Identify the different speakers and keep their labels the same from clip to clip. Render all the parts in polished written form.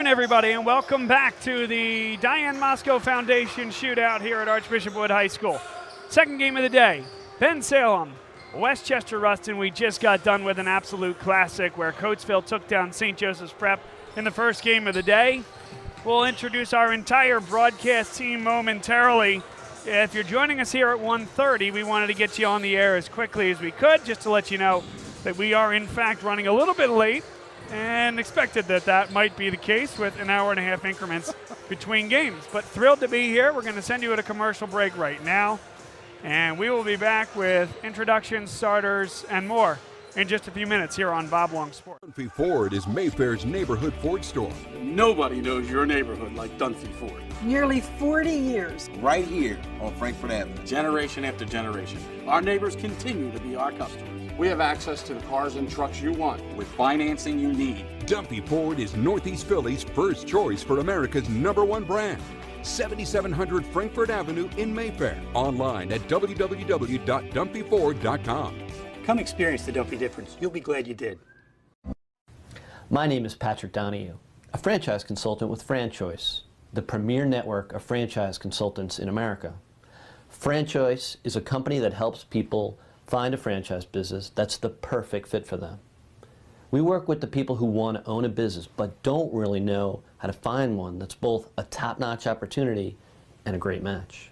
Speaker 1: Everybody, and welcome back to the Diane Mosco Foundation Shootout here at Archbishop Wood High School. Second game of the day, Bensalem, Westchester Rustin. We just got done with an absolute classic where Coatesville took down St. Joseph's Prep in the first game of the day. We'll introduce our entire broadcast team momentarily. If you're joining us here at 1:30, we wanted to get you on the air as quickly as we could, just to let you know that we are in fact running a little bit late, and expected that might be the case with an hour and a half increments between games. But thrilled to be here. We're going to send you at a commercial break right now, and we will be back with introductions, starters, and more in just a few minutes here on Bob Long Sports.
Speaker 2: Dunphy Ford is Mayfair's neighborhood Ford store.
Speaker 3: Nobody knows your neighborhood like Dunphy Ford.
Speaker 4: Nearly 40 years.
Speaker 5: Right here on Frankfurt Avenue.
Speaker 3: Generation after generation. Our neighbors continue to be our customers. We have access to the cars and trucks you want with financing you need.
Speaker 2: Dunphy Ford is Northeast Philly's first choice for America's #1 brand. 7700 Frankfurt Avenue in Mayfair. Online at www.dunphyford.com.
Speaker 6: Come experience the Dunphy difference. You'll be glad you did.
Speaker 7: My name is Patrick Donahue, a franchise consultant with FranChoice, the premier network of franchise consultants in America. FranChoice is a company that helps people find a franchise business that's the perfect fit for them. We work with the people who want to own a business but don't really know how to find one that's both a top-notch opportunity and a great match.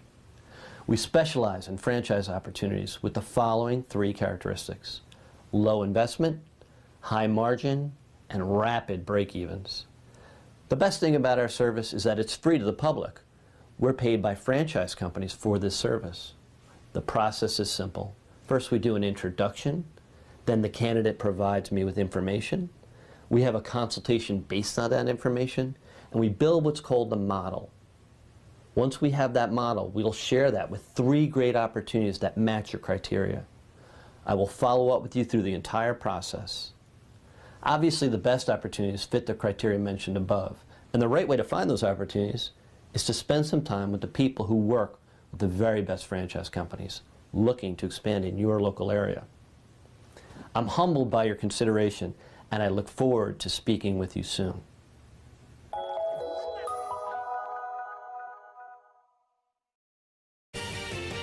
Speaker 7: We specialize in franchise opportunities with the following 3 characteristics: low investment, high margin, and rapid break-evens. The best thing about our service is that it's free to the public. We're paid by franchise companies for this service. The process is simple. First, we do an introduction, then the candidate provides me with information. We have a consultation based on that information, and we build what's called the model. Once we have that model, we'll share that with 3 great opportunities that match your criteria. I will follow up with you through the entire process. Obviously, the best opportunities fit the criteria mentioned above, and the right way to find those opportunities is to spend some time with the people who work with the very best franchise companies looking to expand in your local area. I'm humbled by your consideration, and I look forward to speaking with you soon.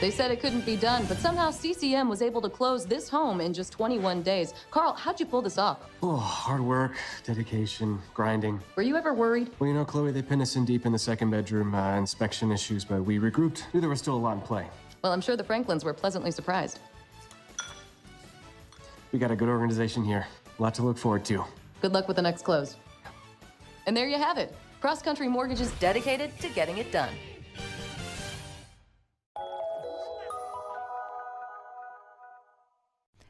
Speaker 8: They said it couldn't be done, but somehow CCM was able to close this home in just 21 days. Carl, how'd you pull this off?
Speaker 9: Oh, hard work, dedication, grinding.
Speaker 8: Were you ever worried?
Speaker 9: Well, you know, Chloe, they pinned us in deep in the second bedroom, inspection issues, but we regrouped. Knew there was still a lot in play.
Speaker 8: Well, I'm sure the Franklins were pleasantly surprised.
Speaker 9: We got a good organization here. A lot to look forward to.
Speaker 8: Good luck with the next close. And there you have it. Cross Country Mortgage is dedicated to getting it done.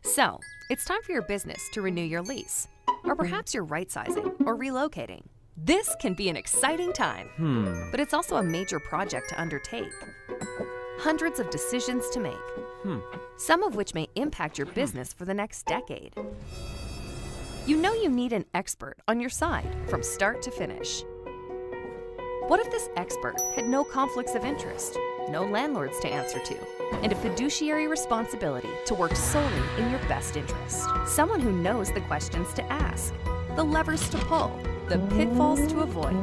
Speaker 10: So, it's time for your business to renew your lease. Or perhaps you're right-sizing or relocating. This can be an exciting time, but it's also a major project to undertake. Hundreds of decisions to make, some of which may impact your business for the next decade. You know you need an expert on your side from start to finish. What if this expert had no conflicts of interest, no landlords to answer to, and a fiduciary responsibility to work solely in your best interest? Someone who knows the questions to ask, the levers to pull, the pitfalls to avoid.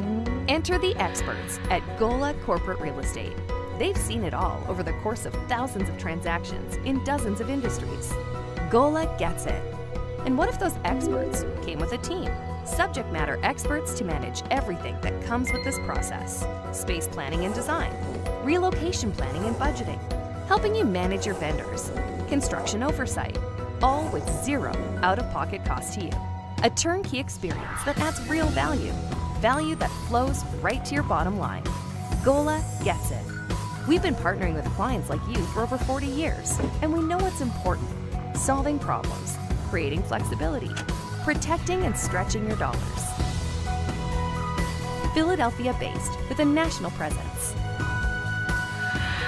Speaker 10: Enter the experts at Gola Corporate Real Estate. They've seen it all over the course of thousands of transactions in dozens of industries. Gola gets it. And what if those experts came with a team? Subject matter experts to manage everything that comes with this process. Space planning and design, relocation planning and budgeting, helping you manage your vendors, construction oversight, all with 0 out-of-pocket cost to you. A turnkey experience that adds real value, value that flows right to your bottom line. Gola gets it. We've been partnering with clients like you for over 40 years, and we know what's important: solving problems, creating flexibility, protecting and stretching your dollars. Philadelphia-based with a national presence.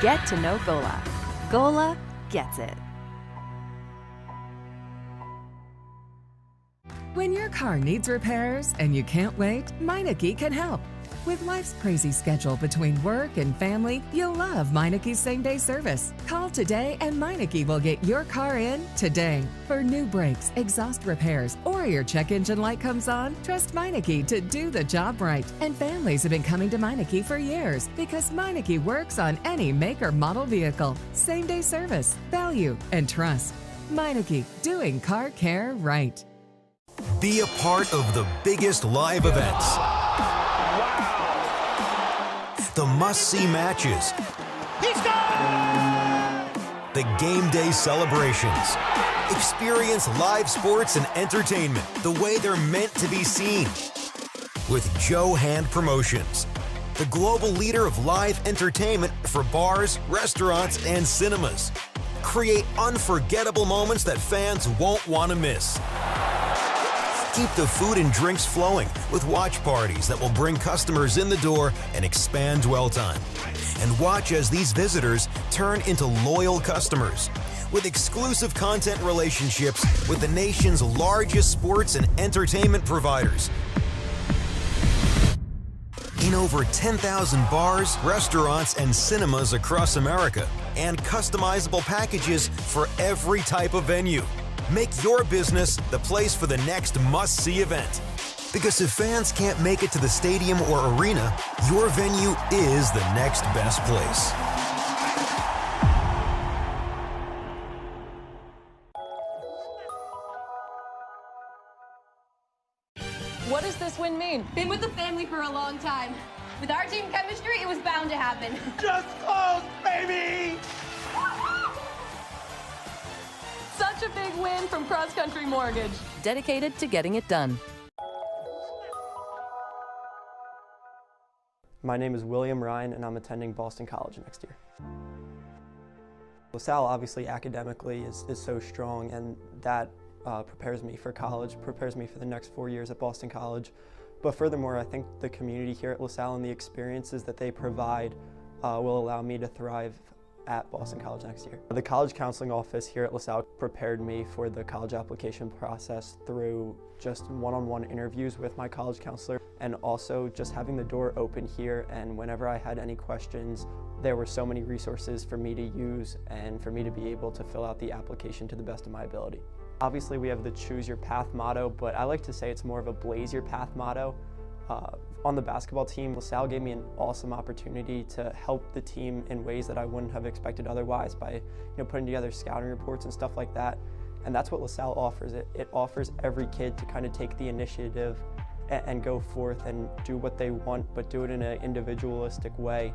Speaker 10: Get to know Gola. Gola gets it.
Speaker 11: When your car needs repairs and you can't wait, Meineke can help. With life's crazy schedule between work and family, you'll love Meineke's same-day service. Call today and Meineke will get your car in today. For new brakes, exhaust repairs, or your check engine light comes on, trust Meineke to do the job right. And families have been coming to Meineke for years because Meineke works on any make or model vehicle. Same-day service, value, and trust. Meineke, doing car care right.
Speaker 12: Be a part of the biggest live events. The must-see matches.
Speaker 13: He's gone!
Speaker 12: The game day celebrations. Experience live sports and entertainment the way they're meant to be seen. With Joe Hand Promotions, the global leader of live entertainment for bars, restaurants, and cinemas. Create unforgettable moments that fans won't want to miss. Keep the food and drinks flowing with watch parties that will bring customers in the door and expand dwell time. And watch as these visitors turn into loyal customers with exclusive content relationships with the nation's largest sports and entertainment providers. In over 10,000 bars, restaurants, and cinemas across America, and customizable packages for every type of venue. Make your business the place for the next must-see event. Because if fans can't make it to the stadium or arena, your venue is the next best place.
Speaker 8: What does this win mean?
Speaker 14: Been with the family for a long time. With our team chemistry, it was bound to happen.
Speaker 13: Just close, baby!
Speaker 8: Such a big win from Cross Country Mortgage. Dedicated to getting it done.
Speaker 15: My name is William Ryan, and I'm attending Boston College next year. LaSalle, obviously, academically is so strong, and that prepares me for college, prepares me for the next 4 years at Boston College. But furthermore, I think the community here at LaSalle and the experiences that they provide will allow me to thrive at Boston College next year. The college counseling office here at LaSalle prepared me for the college application process through just one-on-one interviews with my college counselor, and also just having the door open here, and whenever I had any questions, there were so many resources for me to use and for me to be able to fill out the application to the best of my ability. Obviously, we have the Choose Your Path motto, but I like to say it's more of a Blaze Your Path motto. On the basketball team, LaSalle gave me an awesome opportunity to help the team in ways that I wouldn't have expected otherwise by putting together scouting reports and stuff like that. And that's what LaSalle offers. It offers every kid to kind of take the initiative and go forth and do what they want, but do it in an individualistic way.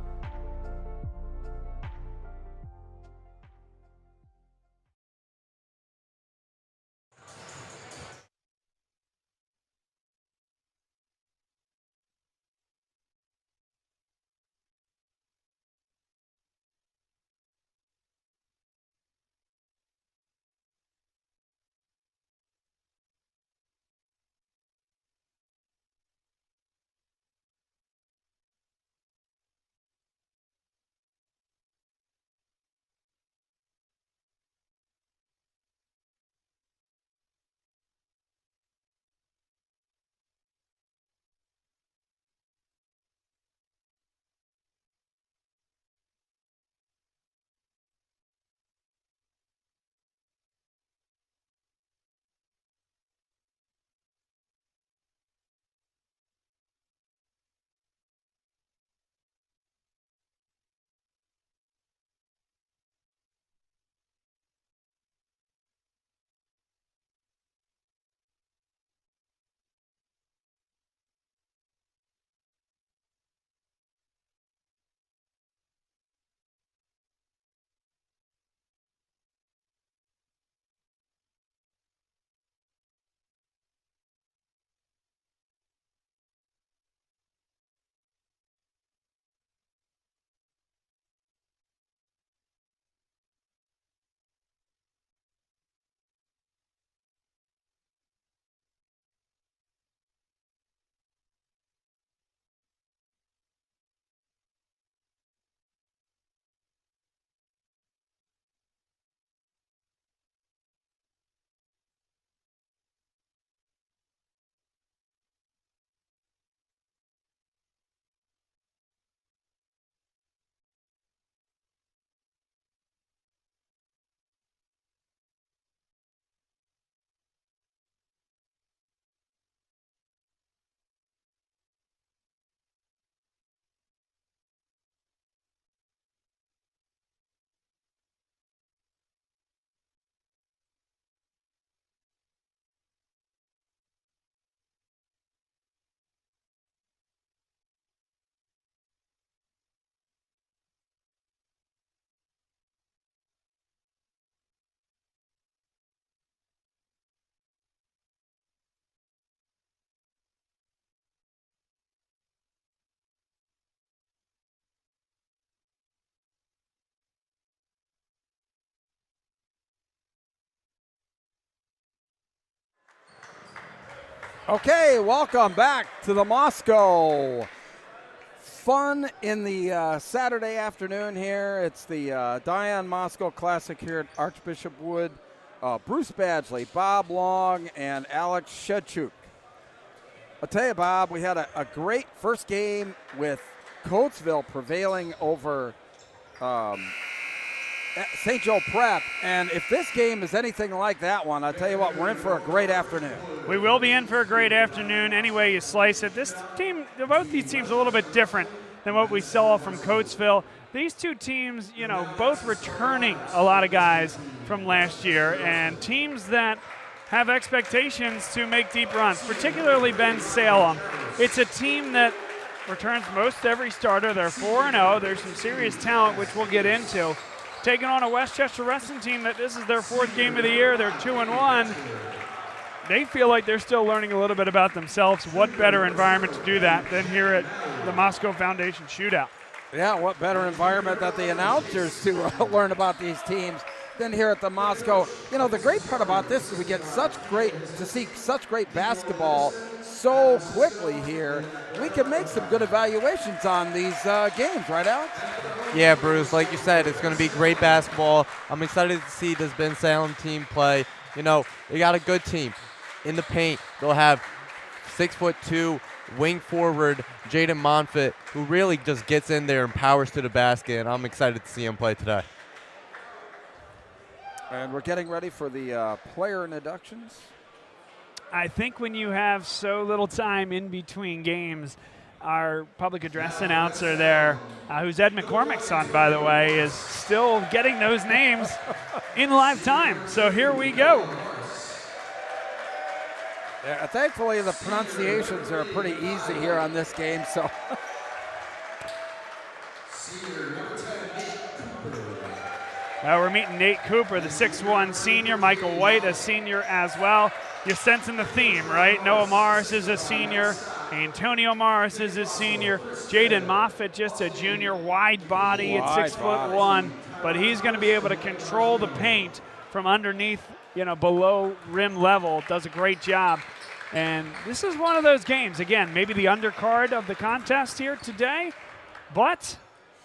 Speaker 16: Okay, welcome back to the Mosco. Fun in the Saturday afternoon here. It's the Diane Mosco Classic here at Archbishop Wood. Bruce Badgley, Bob Long, and Alex Shedchuk. I'll tell you, Bob, we had a great first game with Coatesville prevailing over St. Joe Prep, and if this game is anything like that one, I'll tell you what, we're in for a great afternoon.
Speaker 1: We will be in for a great afternoon any way you slice it. This team, both these teams are a little bit different than what we saw from Coatesville. These two teams, you know, both returning a lot of guys from last year, and teams that have expectations to make deep runs, particularly Bensalem. It's a team that returns most every starter. They're 4-0. There's some serious talent, which we'll get into. Taking on a Westchester Rustin team that this is their 4th game of the year. They're 2-1. They feel like they're still learning a little bit about themselves. What better environment to do that than here at the Mosco Foundation Shootout?
Speaker 16: Yeah, what better environment that the announcers to learn about these teams than here at the Mosco. You know, the great part about this is we get to see such great basketball so quickly here. We can make some good evaluations on these games, right, Alex?
Speaker 17: Yeah, Bruce, like you said, it's going to be great basketball. I'm excited to see this Bensalem team play. You know, they got a good team. In the paint, they'll have 6'2" wing forward Jaden Monfort, who really just gets in there and powers to the basket, and I'm excited to see him play today.
Speaker 16: And we're getting ready for the player introductions.
Speaker 1: I think when you have so little time in between games, our public address announcer there, who's Ed McCormick's son, by the way, is still getting those names in live time. So here we go.
Speaker 16: Yeah, thankfully, the pronunciations are pretty easy here on this game. So.
Speaker 1: We're meeting Nate Cooper, the 6'1" senior, Michael White, a senior as well. You're sensing the theme, right? Noah Morris is a senior. Antonio Morris is a senior. Jaden Moffitt, just a junior, wide body at 6'1", but he's going to be able to control the paint from underneath, you know, below rim level. Does a great job. And this is one of those games, again, maybe the undercard of the contest here today, but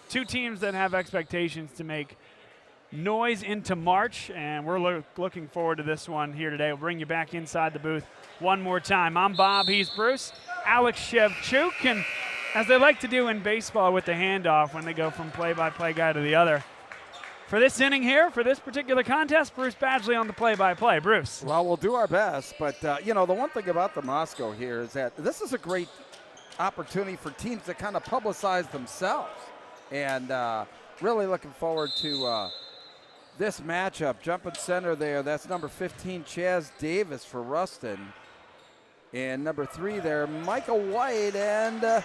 Speaker 1: two teams that have expectations to make noise into March, and we're looking forward to this one here today. We'll bring you back inside the booth one more time. I'm Bob, he's Bruce, Alex Shevchuk, and as they like to do in baseball with the handoff when they go from play-by-play guy to the other. For this inning here, for this particular contest, Bruce Badgley on the play-by-play. Bruce.
Speaker 16: Well, we'll do our best, but, you know, the one thing about the Mosco here is that this is a great opportunity for teams to kind of publicize themselves, and really looking forward to this matchup. Jumping center there, that's number 15, Chaz Davis for Rustin. And number 3 there, Michael White, and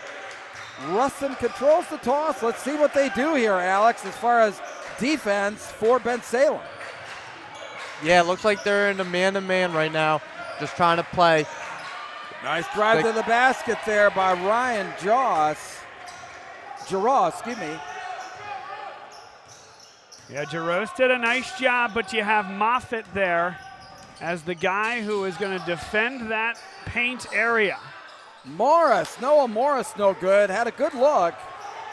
Speaker 16: Rustin controls the toss. Let's see what they do here, Alex, as far as defense for Bensalem.
Speaker 17: Yeah, it looks like they're in a man-to-man right now, just trying to play.
Speaker 16: Nice drive to the basket there by Ryan Jaws. Excuse me.
Speaker 1: Yeah, Jaros did a nice job, but you have Moffitt there as the guy who is going to defend that paint area.
Speaker 16: Noah Morris, no good. Had a good look.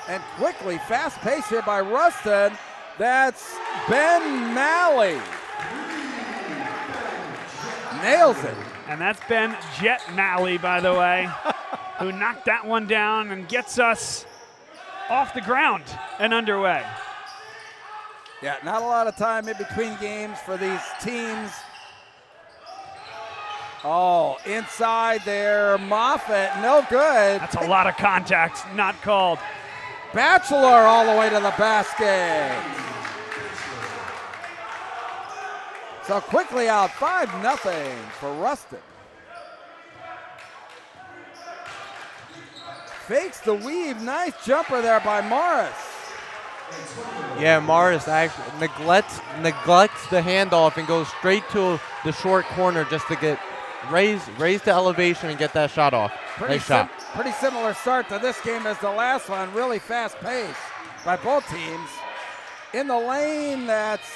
Speaker 16: And quickly, fast pace here by Rustin. That's Ben Malley. Nails it.
Speaker 1: And that's Ben Jet Malley, by the way, who knocked that one down and gets us off the ground and underway.
Speaker 16: Yeah, not a lot of time in between games for these teams. Oh, inside there, Moffitt, no good.
Speaker 1: That's a lot of contact, not called.
Speaker 16: Batchelor all the way to the basket. So quickly out, 5-0 for Rustin. Fakes the weave, nice jumper there by Morris.
Speaker 17: Yeah, Morris actually neglects the handoff and goes straight to the short corner just to get raise the elevation and get that shot off. Nice shot.
Speaker 16: Pretty similar start to this game as the last one. Really fast pace by both teams. In the lane, that's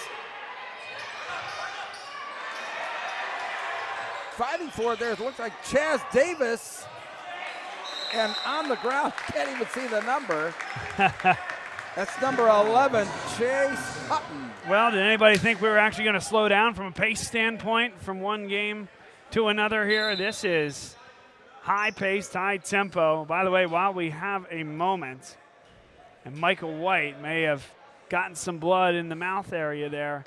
Speaker 16: fighting for it there. It looks like Chaz Davis. And on the ground, can't even see the number. That's number 11, Chase Hutton.
Speaker 1: Well, did anybody think we were actually going to slow down from a pace standpoint from one game to another here? This is high-paced, high-tempo. By the way, while we have a moment, and Michael White may have gotten some blood in the mouth area there.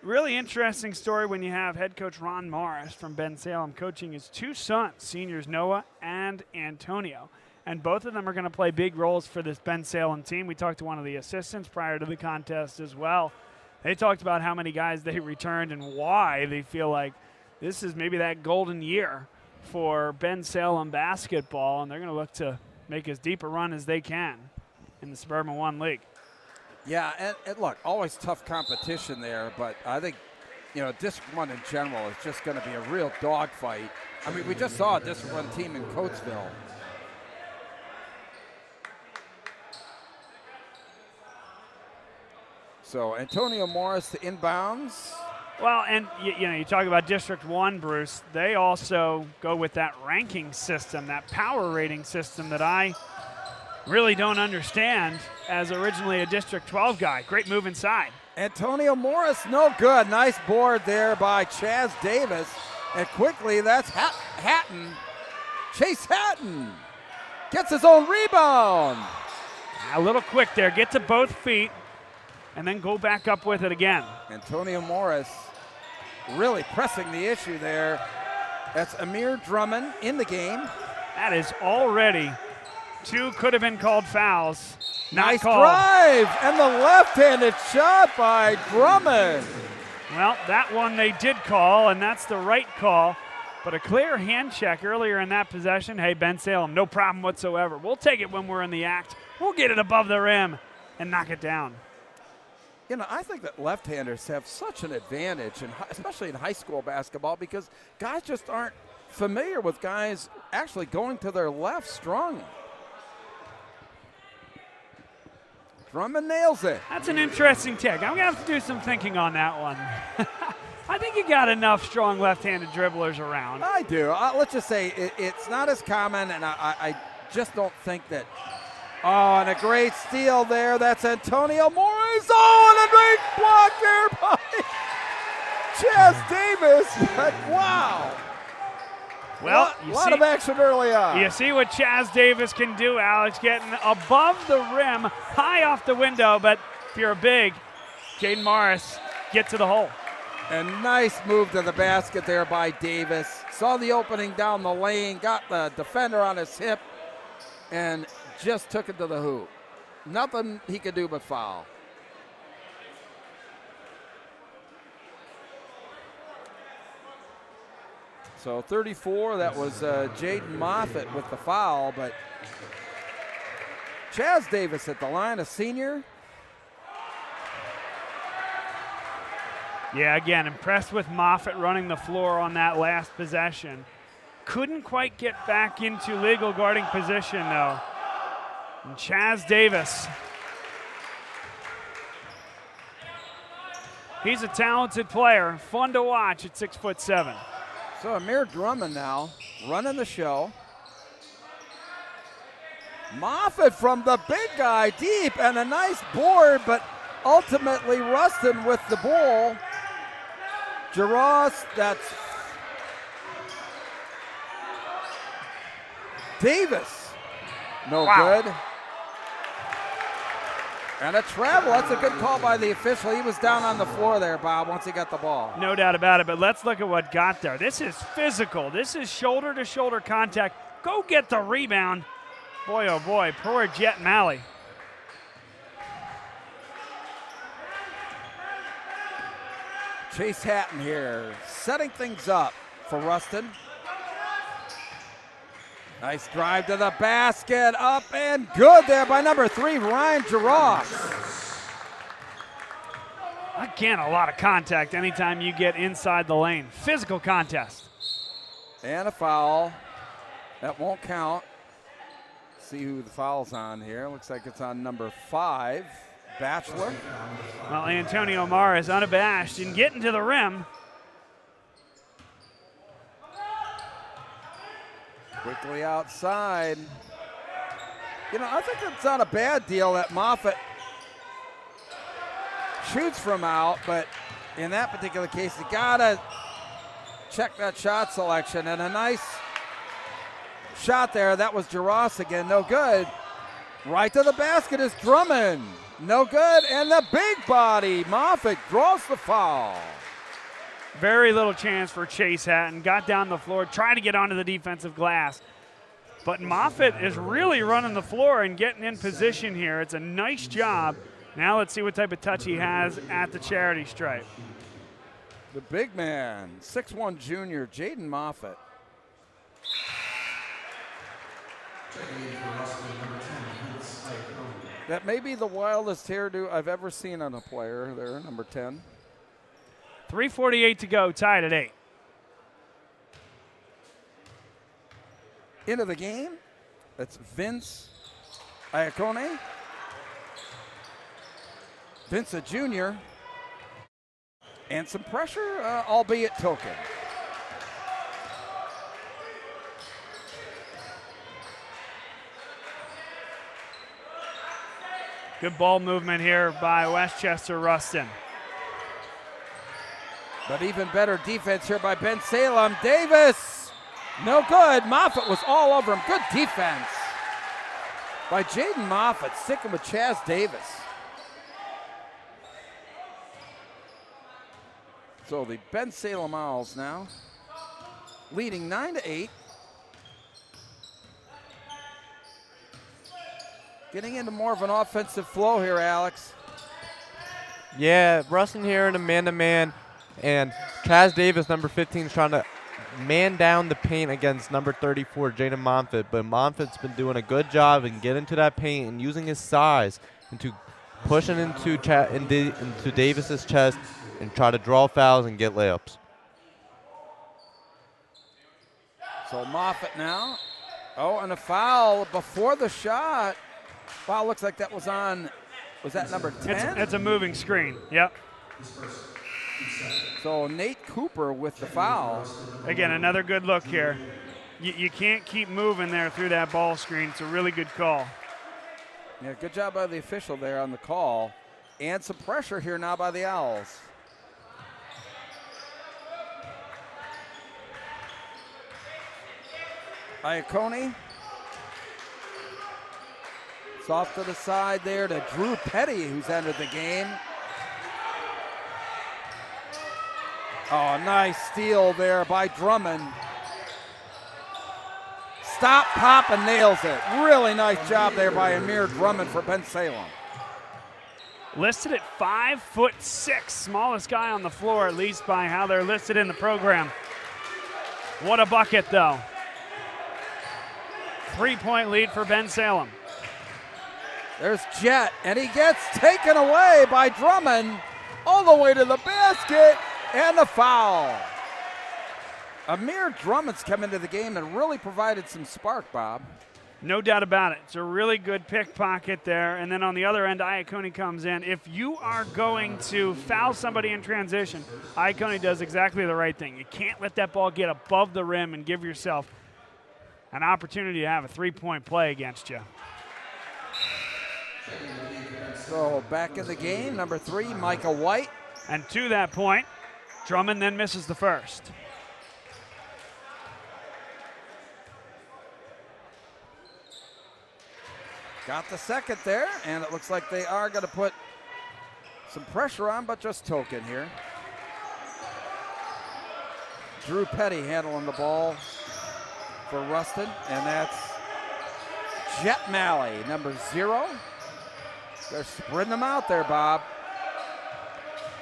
Speaker 1: Really interesting story when you have head coach Ron Morris from Bensalem coaching his two sons, seniors Noah and Antonio. And both of them are going to play big roles for this Bensalem team. We talked to one of the assistants prior to the contest as well. They talked about how many guys they returned and why they feel like this is maybe that golden year for Bensalem basketball, and they're going to look to make as deep a run as they can in the Suburban 1 League.
Speaker 16: Yeah, and look, always tough competition there, but I think, District 1 in general is just going to be a real dogfight. I mean, we just saw a District 1 team in Coatesville. So Antonio Morris to inbounds.
Speaker 1: Well, and you talk about District 1, Bruce. They also go with that ranking system, that power rating system that I really don't understand as originally a District 12 guy. Great move inside.
Speaker 16: Antonio Morris, no good. Nice board there by Chaz Davis. And quickly, that's Hatton. Chase Hatton gets his own rebound.
Speaker 1: A little quick there. Get to both feet and then go back up with it again.
Speaker 16: Antonio Morris really pressing the issue there. That's Amir Drummond in the game.
Speaker 1: That is already two could have been called fouls.
Speaker 16: Nice drive, and the left-handed shot by Drummond.
Speaker 1: Well, that one they did call, and that's the right call. But a clear hand check earlier in that possession. Hey, Bensalem, no problem whatsoever. We'll take it when we're in the act. We'll get it above the rim and knock it down.
Speaker 16: I think that left-handers have such an advantage, especially in high school basketball, because guys just aren't familiar with guys actually going to their left strong. Drummond nails it.
Speaker 1: That's an interesting take. I'm going to have to do some thinking on that one. I think you got enough strong left-handed dribblers around.
Speaker 16: I do. Let's just say it's not as common, and I just don't think that. Oh, and a great steal there. That's Antonio Morris. Oh, and a great block there by Chaz Davis. But wow.
Speaker 1: Well,
Speaker 16: a lot of action early on.
Speaker 1: You see what Chaz Davis can do, Alex, getting above the rim, high off the window, but if you're a big, Jaden Morris, get to the hole.
Speaker 16: A nice move to the basket there by Davis. Saw the opening down the lane, got the defender on his hip, and just took it to the hoop. Nothing he could do but foul. So 34, that was Jaden Moffitt with the foul, but Chaz Davis at the line, a senior.
Speaker 1: Yeah, again, impressed with Moffitt running the floor on that last possession. Couldn't quite get back into legal guarding position, though. And Chaz Davis. He's a talented player, fun to watch at 6'7".
Speaker 16: So Amir Drummond now running the show. Moffitt from the big guy deep, and a nice board, but ultimately Rustin with the ball. Jaros, that's Davis. No good. And a travel. That's a good call by the official. He was down on the floor there, Bob, once he got the ball.
Speaker 1: No doubt about it, but let's look at what got there. This is physical. This is shoulder-to-shoulder contact. Go get the rebound. Boy, oh boy, poor Jet Malley.
Speaker 16: Chase Hatton here, setting things up for Rustin. Nice drive to the basket, up and good there by number 3, Ryan Jaros.
Speaker 1: Again, a lot of contact anytime you get inside the lane. Physical contest.
Speaker 16: And a foul. That won't count. See who the foul's on here. Looks like it's on number 5, Batchelor.
Speaker 1: Well, Antonio Morris unabashed in getting to the rim.
Speaker 16: Quickly outside. You know, I think it's not a bad deal that Moffitt shoots from out, but in that particular case, you gotta check that shot selection. And a nice shot there. That was Jaros again, no good. Right to the basket is Drummond. No good, and the big body, Moffitt draws the foul.
Speaker 1: Very little chance for Chase Hatton. Got down the floor, tried to get onto the defensive glass. But Moffitt is really running the floor and getting in position here. It's a nice job. Now let's see what type of touch he has at the charity stripe.
Speaker 16: The big man, 6'1" junior, Jaden Moffitt. That may be the wildest hairdo I've ever seen on a player there, number 10.
Speaker 1: 3:48 to go, tied at 8.
Speaker 16: Into the game, that's Vince Iacone. Vince, a junior, and some pressure, albeit token.
Speaker 1: Good ball movement here by Westchester Rustin.
Speaker 16: But even better defense here by Bensalem. Davis, no good. Moffitt was all over him. Good defense by Jaden Moffitt, sticking with Chaz Davis. So the Bensalem Owls now leading 9-8. Getting into more of an offensive flow here, Alex.
Speaker 17: Yeah, Rustin here in a man-to-man, and Chaz Davis, number 15, is trying to man down the paint against number 34, Jaden Moffitt. But Moffitt's been doing a good job in getting to that paint and using his size into pushing into Davis's chest and try to draw fouls and get layups.
Speaker 16: So Moffitt now. Oh, and a foul before the shot. Foul looks like that was on, was that number 10?
Speaker 1: It's a moving screen, yep.
Speaker 16: So Nate Cooper with the foul.
Speaker 1: Again, another good look here. You can't keep moving there through that ball screen. It's a really good call.
Speaker 16: Yeah, good job by the official there on the call. And some pressure here now by the Owls. Iacone. It's off to the side there to Drew Petty, who's entered the game. Oh, nice steal there by Drummond. Stop, pop, and nails it. Really nice job there by Amir Drummond for Bensalem.
Speaker 1: Listed at 5'6", smallest guy on the floor, at least by how they're listed in the program. What a bucket, though. 3-point lead for Bensalem.
Speaker 16: There's Jet, and he gets taken away by Drummond all the way to the basket, and the foul. Amir Drummond's come into the game and really provided some spark, Bob.
Speaker 1: No doubt about it. It's a really good pickpocket there. And then on the other end, Iacone comes in. If you are going to foul somebody in transition, Iacone does exactly the right thing. You can't let that ball get above the rim and give yourself an opportunity to have a three-point play against you.
Speaker 16: So back in the game, number 3, Micah White.
Speaker 1: And to that point, Drummond then misses the first.
Speaker 16: Got the second there, and it looks like they are going to put some pressure on, but just token here. Drew Petty handling the ball for Rustin, and that's Jet Malley, number 0. They're spreading them out there, Bob.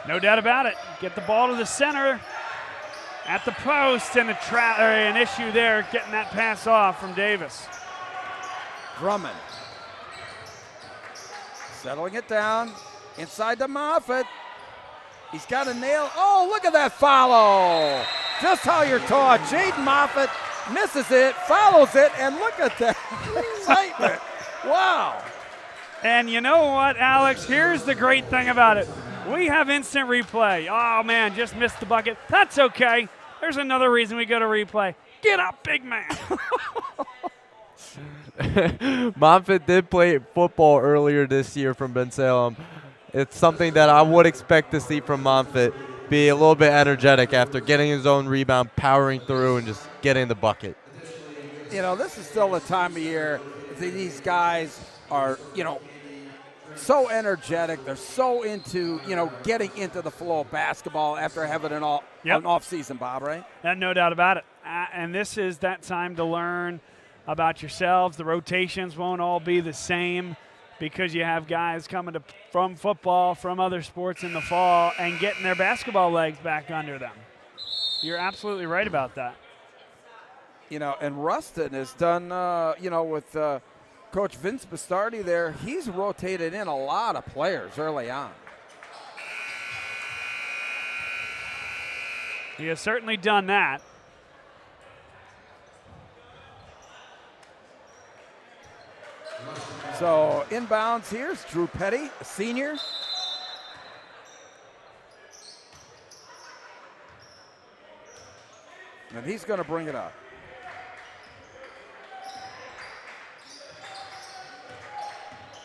Speaker 1: No doubt about it. Get the ball to the center at the post, and an issue there getting that pass off from Davis.
Speaker 16: Drummond settling it down inside to Moffitt. He's got a nail. Oh, look at that follow. Just how you're taught. Jaden Moffitt misses it, follows it, and look at that excitement. Wow.
Speaker 1: And you know what, Alex? Here's the great thing about it. We have instant replay. Oh, man, just missed the bucket. That's okay. There's another reason we go to replay. Get up, big man.
Speaker 17: Monfort did play football earlier this year from Bensalem. It's something that I would expect to see from Monfort, be a little bit energetic after getting his own rebound, powering through, and just getting the bucket.
Speaker 16: You know, this is still the time of year that these guys are, you know, so energetic. They're so into, you know, getting into the flow of basketball after having an off-season, Bob, right?
Speaker 1: No doubt about it. And this is that time to learn about yourselves. The rotations won't all be the same because you have guys coming from football, from other sports in the fall, and getting their basketball legs back under them. You're absolutely right about that.
Speaker 16: You know, and Rustin has done, you know, with Coach Vince Bastardi there, he's rotated in a lot of players early on.
Speaker 1: He has certainly done that.
Speaker 16: So inbounds here's Drew Petty, a senior. And he's going to bring it up.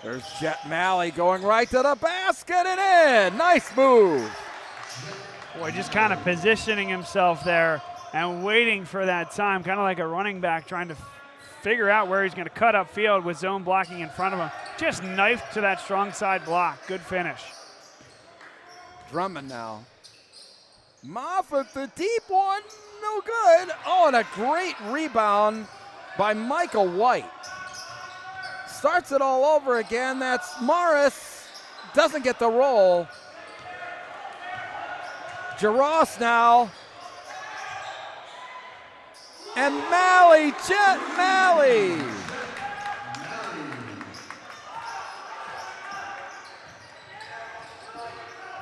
Speaker 16: There's Jet Malley going right to the basket and in. Nice move.
Speaker 1: Boy, just kind of positioning himself there and waiting for that time, kind of like a running back trying to figure out where he's going to cut upfield with zone blocking in front of him. Just knifed to that strong side block. Good finish.
Speaker 16: Drummond now. Moffitt, the deep one, no good. Oh, and a great rebound by Michael White. Starts it all over again. That's Morris. Doesn't get the roll. Jarosz now. And Malley, Jet Malley.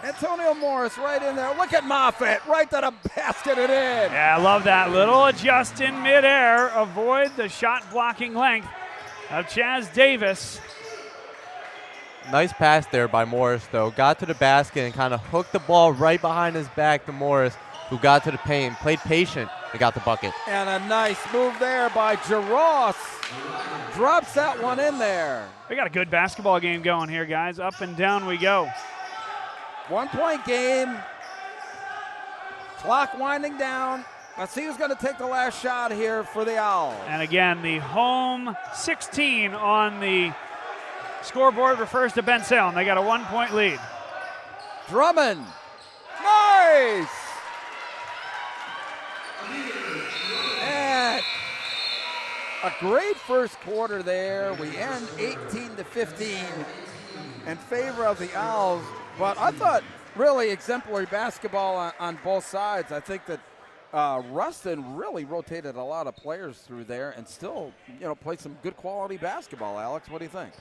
Speaker 16: Antonio Morris right in there. Look at Moffitt, right to the basket and in.
Speaker 1: Yeah, I love that. Little adjust in midair. Avoid the shot blocking length of Chaz Davis.
Speaker 17: Nice pass there by Morris, though. Got to the basket and kind of hooked the ball right behind his back to Morris, who got to the paint, played patient, and got the bucket.
Speaker 16: And a nice move there by Jarosz. Drops that one in there.
Speaker 1: We got a good basketball game going here, guys. Up and down we go.
Speaker 16: 1 point game. Clock winding down. Let's see who's going to take the last shot here for the Owls.
Speaker 1: And again, the home 16 on the scoreboard refers to Bensalem. They got a 1 point lead.
Speaker 16: Drummond. Nice. And a great first quarter there. We end 18-15 in favor of the Owls. But I thought really exemplary basketball on both sides. I think that Rustin really rotated a lot of players through there and still, you know, played some good quality basketball. Alex, what do you think?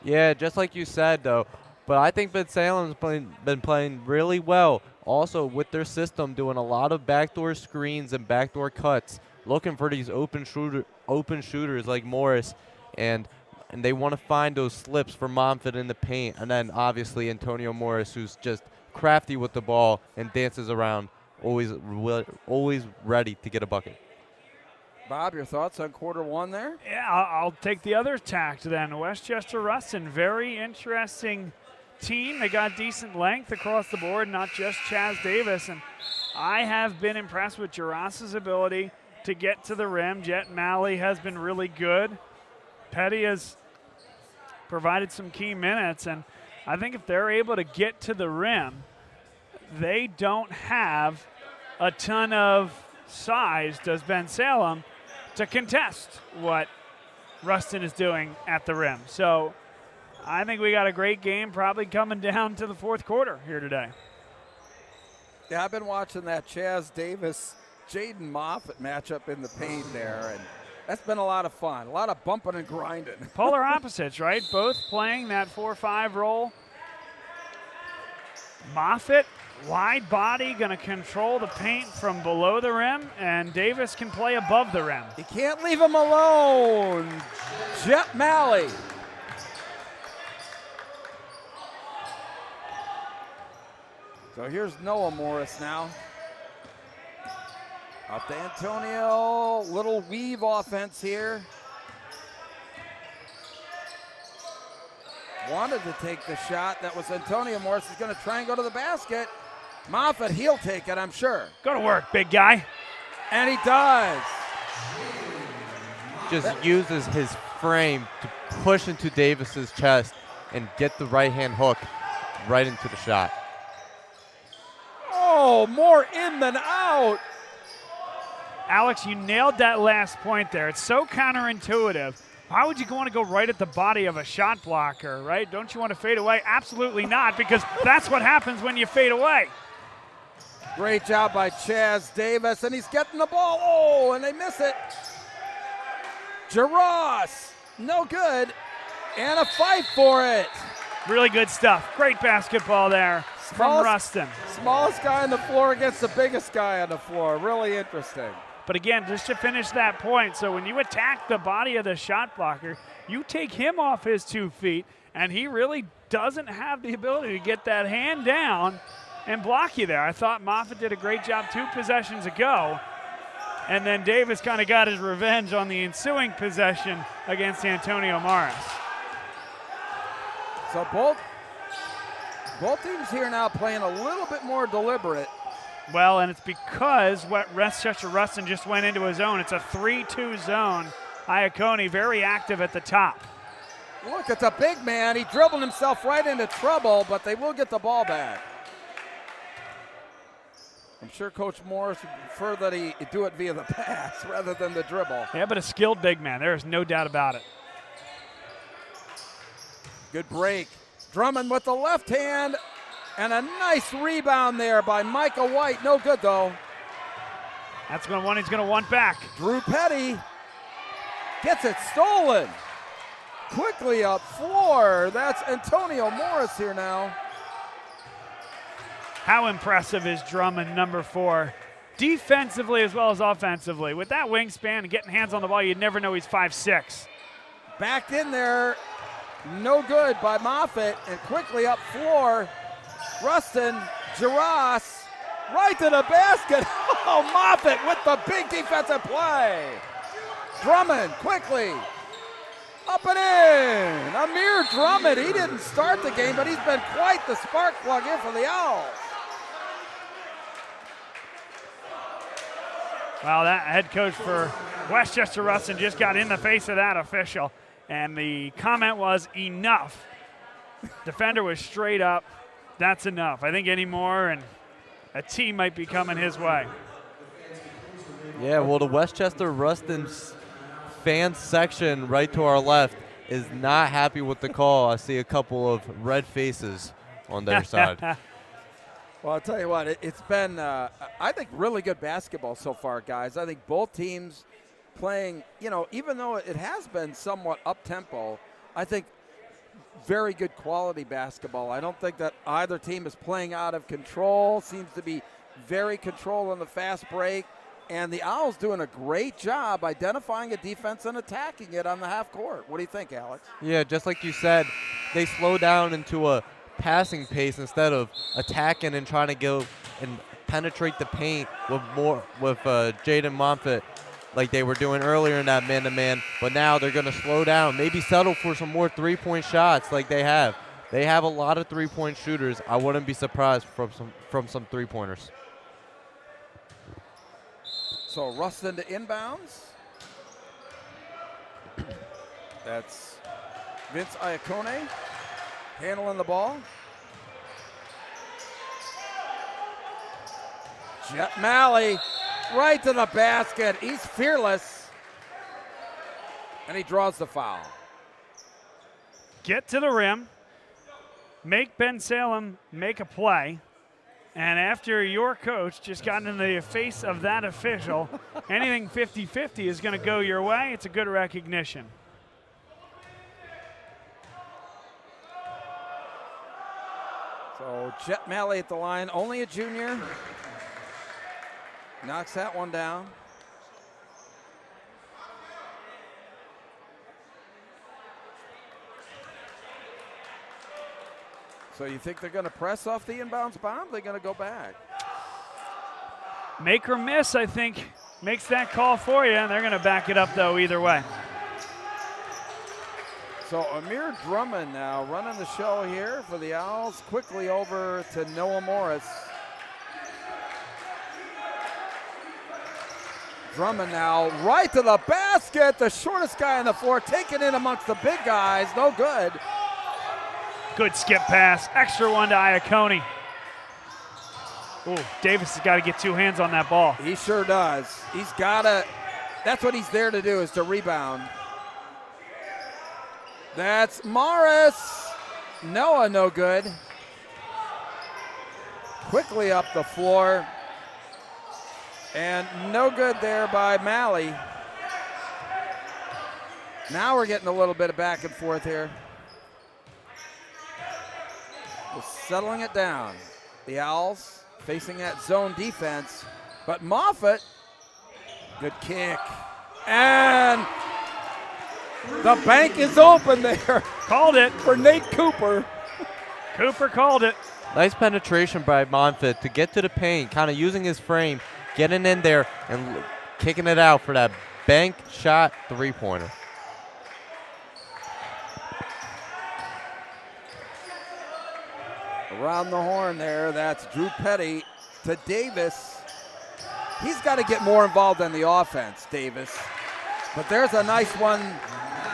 Speaker 17: Yeah, just like you said, though. But I think Bensalem's been playing really well. Also, with their system, doing a lot of backdoor screens and backdoor cuts, looking for these open shooters like Morris, and they want to find those slips for Monfort in the paint. And then, obviously, Antonio Morris, who's just crafty with the ball and dances around, always ready to get a bucket.
Speaker 16: Bob, your thoughts on quarter one there?
Speaker 1: Yeah, I'll take the other tact then. Westchester Rustin, very interesting team. They got decent length across the board, not just Chaz Davis. And I have been impressed with Jarosz's ability to get to the rim. Jet Malley has been really good. Petty has provided some key minutes, and I think if they're able to get to the rim, they don't have a ton of size, does Bensalem, to contest what Rustin is doing at the rim. So I think we got a great game probably coming down to the fourth quarter here today.
Speaker 16: Yeah, I've been watching that Chaz Davis, Jaden Moffitt matchup in the paint there, and that's been a lot of fun, a lot of bumping and grinding.
Speaker 1: Polar opposites, right? Both playing that 4-5 role. Moffitt, wide body, going to control the paint from below the rim, and Davis can play above the rim.
Speaker 16: You can't leave him alone. Jet Malley. So here's Noah Morris now. Up to Antonio, little weave offense here. Wanted to take the shot. That was Antonio. Morris is going to try and go to the basket. Moffitt, he'll take it, I'm sure.
Speaker 1: Go to work, big guy.
Speaker 16: And he does.
Speaker 17: Just uses his frame to push into Davis's chest and get the right-hand hook right into the shot.
Speaker 16: Oh, more in than out.
Speaker 1: Alex, you nailed that last point there. It's so counterintuitive. Why would you want to go right at the body of a shot blocker, right? Don't you want to fade away? Absolutely not, because that's what happens when you fade away.
Speaker 16: Great job by Chaz Davis, and he's getting the ball. Oh, and they miss it. Jarosz, no good, and a fight for it.
Speaker 1: Really good stuff. Great basketball there from Rustin.
Speaker 16: Smallest guy on the floor against the biggest guy on the floor. Really interesting.
Speaker 1: But again, just to finish that point, so when you attack the body of the shot blocker, you take him off his 2 feet, and he really doesn't have the ability to get that hand down and block you there. I thought Moffitt did a great job 2 possessions ago, and then Davis kind of got his revenge on the ensuing possession against Antonio Morris.
Speaker 16: So both teams here now playing a little bit more deliberate.
Speaker 1: Well, and it's because Westchester Rustin just went into his zone. It's a 3-2 zone. Iacone very active at the top.
Speaker 16: Look, it's a big man. He dribbled himself right into trouble, but they will get the ball back. I'm sure Coach Morris would prefer that he do it via the pass rather than the dribble.
Speaker 1: Yeah, but a skilled big man. There is no doubt about it.
Speaker 16: Good break. Drummond with the left hand. And a nice rebound there by Michael White. No good, though.
Speaker 1: That's going to one. He's going to want back.
Speaker 16: Drew Petty gets it stolen. Quickly up floor. That's Antonio Morris here now.
Speaker 1: How impressive is Drummond, number 4? Defensively as well as offensively. With that wingspan and getting hands on the ball, you'd never know he's 5'6".
Speaker 16: Backed in there. No good by Moffitt. And quickly up floor. Rustin, Jarosz, right to the basket. Oh, Moffitt with the big defensive play. Drummond quickly up and in. Amir Drummond, he didn't start the game, but he's been quite the spark plug in for the Owls.
Speaker 1: Well, that head coach for Westchester Rustin just got in the face of that official, and the comment was enough. Defender was straight up. That's enough. I think anymore, and a tee might be coming his way.
Speaker 17: Yeah, well, the Westchester Rustin fan section right to our left is not happy with the call. I see a couple of red faces on their side.
Speaker 16: Well, I'll tell you what, it's been, I think, really good basketball so far, guys. I think both teams playing, even though it has been somewhat up-tempo, I think very good quality basketball. I don't think that either team is playing out of control. Seems to be very controlled on the fast break. And the Owls doing a great job identifying a defense and attacking it on the half court. What do you think, Alex?
Speaker 17: Yeah, just like you said, they slow down into a passing pace instead of attacking and trying to go and penetrate the paint with Jaden Moffitt like they were doing earlier in that man-to-man, but now they're going to slow down, maybe settle for some more three-point shots like they have. They have a lot of three-point shooters. I wouldn't be surprised from some three-pointers.
Speaker 16: So Rustin to inbounds. That's Vince Iacone handling the ball. Jet Malley right to the basket. He's fearless. And he draws the foul.
Speaker 1: Get to the rim. Make Bensalem make a play. And after your coach just got into the face of that official, anything 50-50 is going to go your way. It's a good recognition.
Speaker 16: So Jet Malley at the line, only a junior. Knocks that one down. So you think they're going to press off the inbounds bomb? They're going to go back.
Speaker 1: Make or miss, I think, makes that call for you, and they're going to back it up, though, either way.
Speaker 16: So Amir Drummond now running the show here for the Owls. Quickly over to Noah Morris. Drummond now right to the basket. The shortest guy on the floor taking it amongst the big guys. No good.
Speaker 1: Good skip pass. Extra one to Iacone. Ooh, Davis has got to get 2 hands on that ball.
Speaker 16: He sure does. He's got to. That's what he's there to do, is to rebound. That's Morris. Noah, no good. Quickly up the floor. And no good there by Malley. Now we're getting a little bit of back and forth here. We're settling it down. The Owls facing that zone defense. But Moffitt, good kick. And the bank is open there.
Speaker 1: Called it.
Speaker 16: For Nate Cooper.
Speaker 1: Cooper called it.
Speaker 17: Nice penetration by Moffitt to get to the paint, kind of using his frame, getting in there and kicking it out for that bank shot 3-pointer.
Speaker 16: Around the horn there, that's Drew Petty to Davis. He's got to get more involved in the offense, Davis. But there's a nice one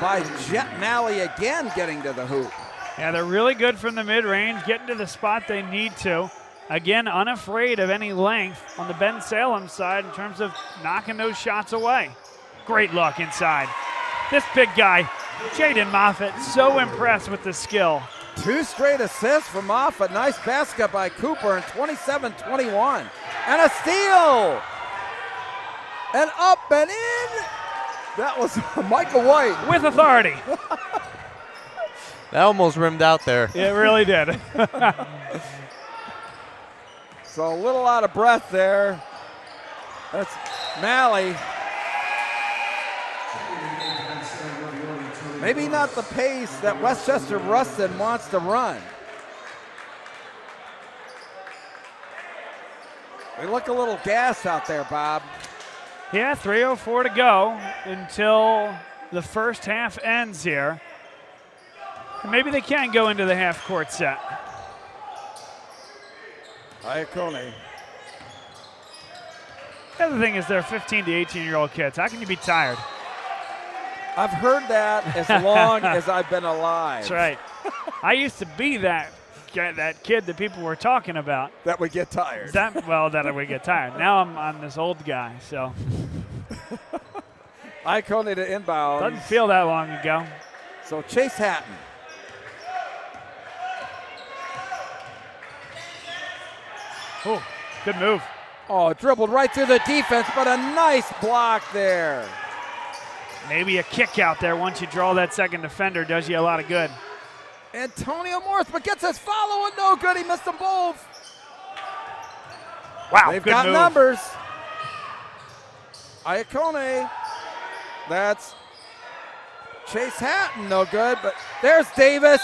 Speaker 16: by Jet Malley again getting to the hoop.
Speaker 1: Yeah, they're really good from the mid-range, getting to the spot they need to. Again, unafraid of any length on the Bensalem side in terms of knocking those shots away. Great luck inside. This big guy, Jaden Moffitt, so impressed with the skill.
Speaker 16: 2 straight assists from Moffitt. Nice basket by Cooper in 27-21. And a steal! And up and in! That was Michael White.
Speaker 1: With authority.
Speaker 17: That almost rimmed out there.
Speaker 1: It really did.
Speaker 16: So a little out of breath there. That's Malley. Maybe not the pace that Westchester Rustin wants to run. They look a little gassed out there, Bob.
Speaker 1: Yeah, 3:04 to go until the first half ends here. Maybe they can go into the half-court set.
Speaker 16: Iacone.
Speaker 1: The other thing is they're 15 to 18-year-old kids. How can you be tired?
Speaker 16: I've heard that as long as I've been alive.
Speaker 1: That's right. I used to be that kid that people were talking about.
Speaker 16: That would get tired.
Speaker 1: That I would get tired. Now I'm this old guy, so.
Speaker 16: Iacone to inbound.
Speaker 1: Doesn't feel that long ago.
Speaker 16: So Chase Hatton.
Speaker 1: Oh, good move.
Speaker 16: Oh, dribbled right through the defense, but a nice block there.
Speaker 1: Maybe a kick out there once you draw that second defender does you a lot of good.
Speaker 16: Antonio Morris, but gets his follow and no good. He missed them both.
Speaker 1: Wow,
Speaker 16: they've
Speaker 1: good
Speaker 16: got
Speaker 1: move.
Speaker 16: numbers. Iacone. That's Chase Hatton, no good, but there's Davis.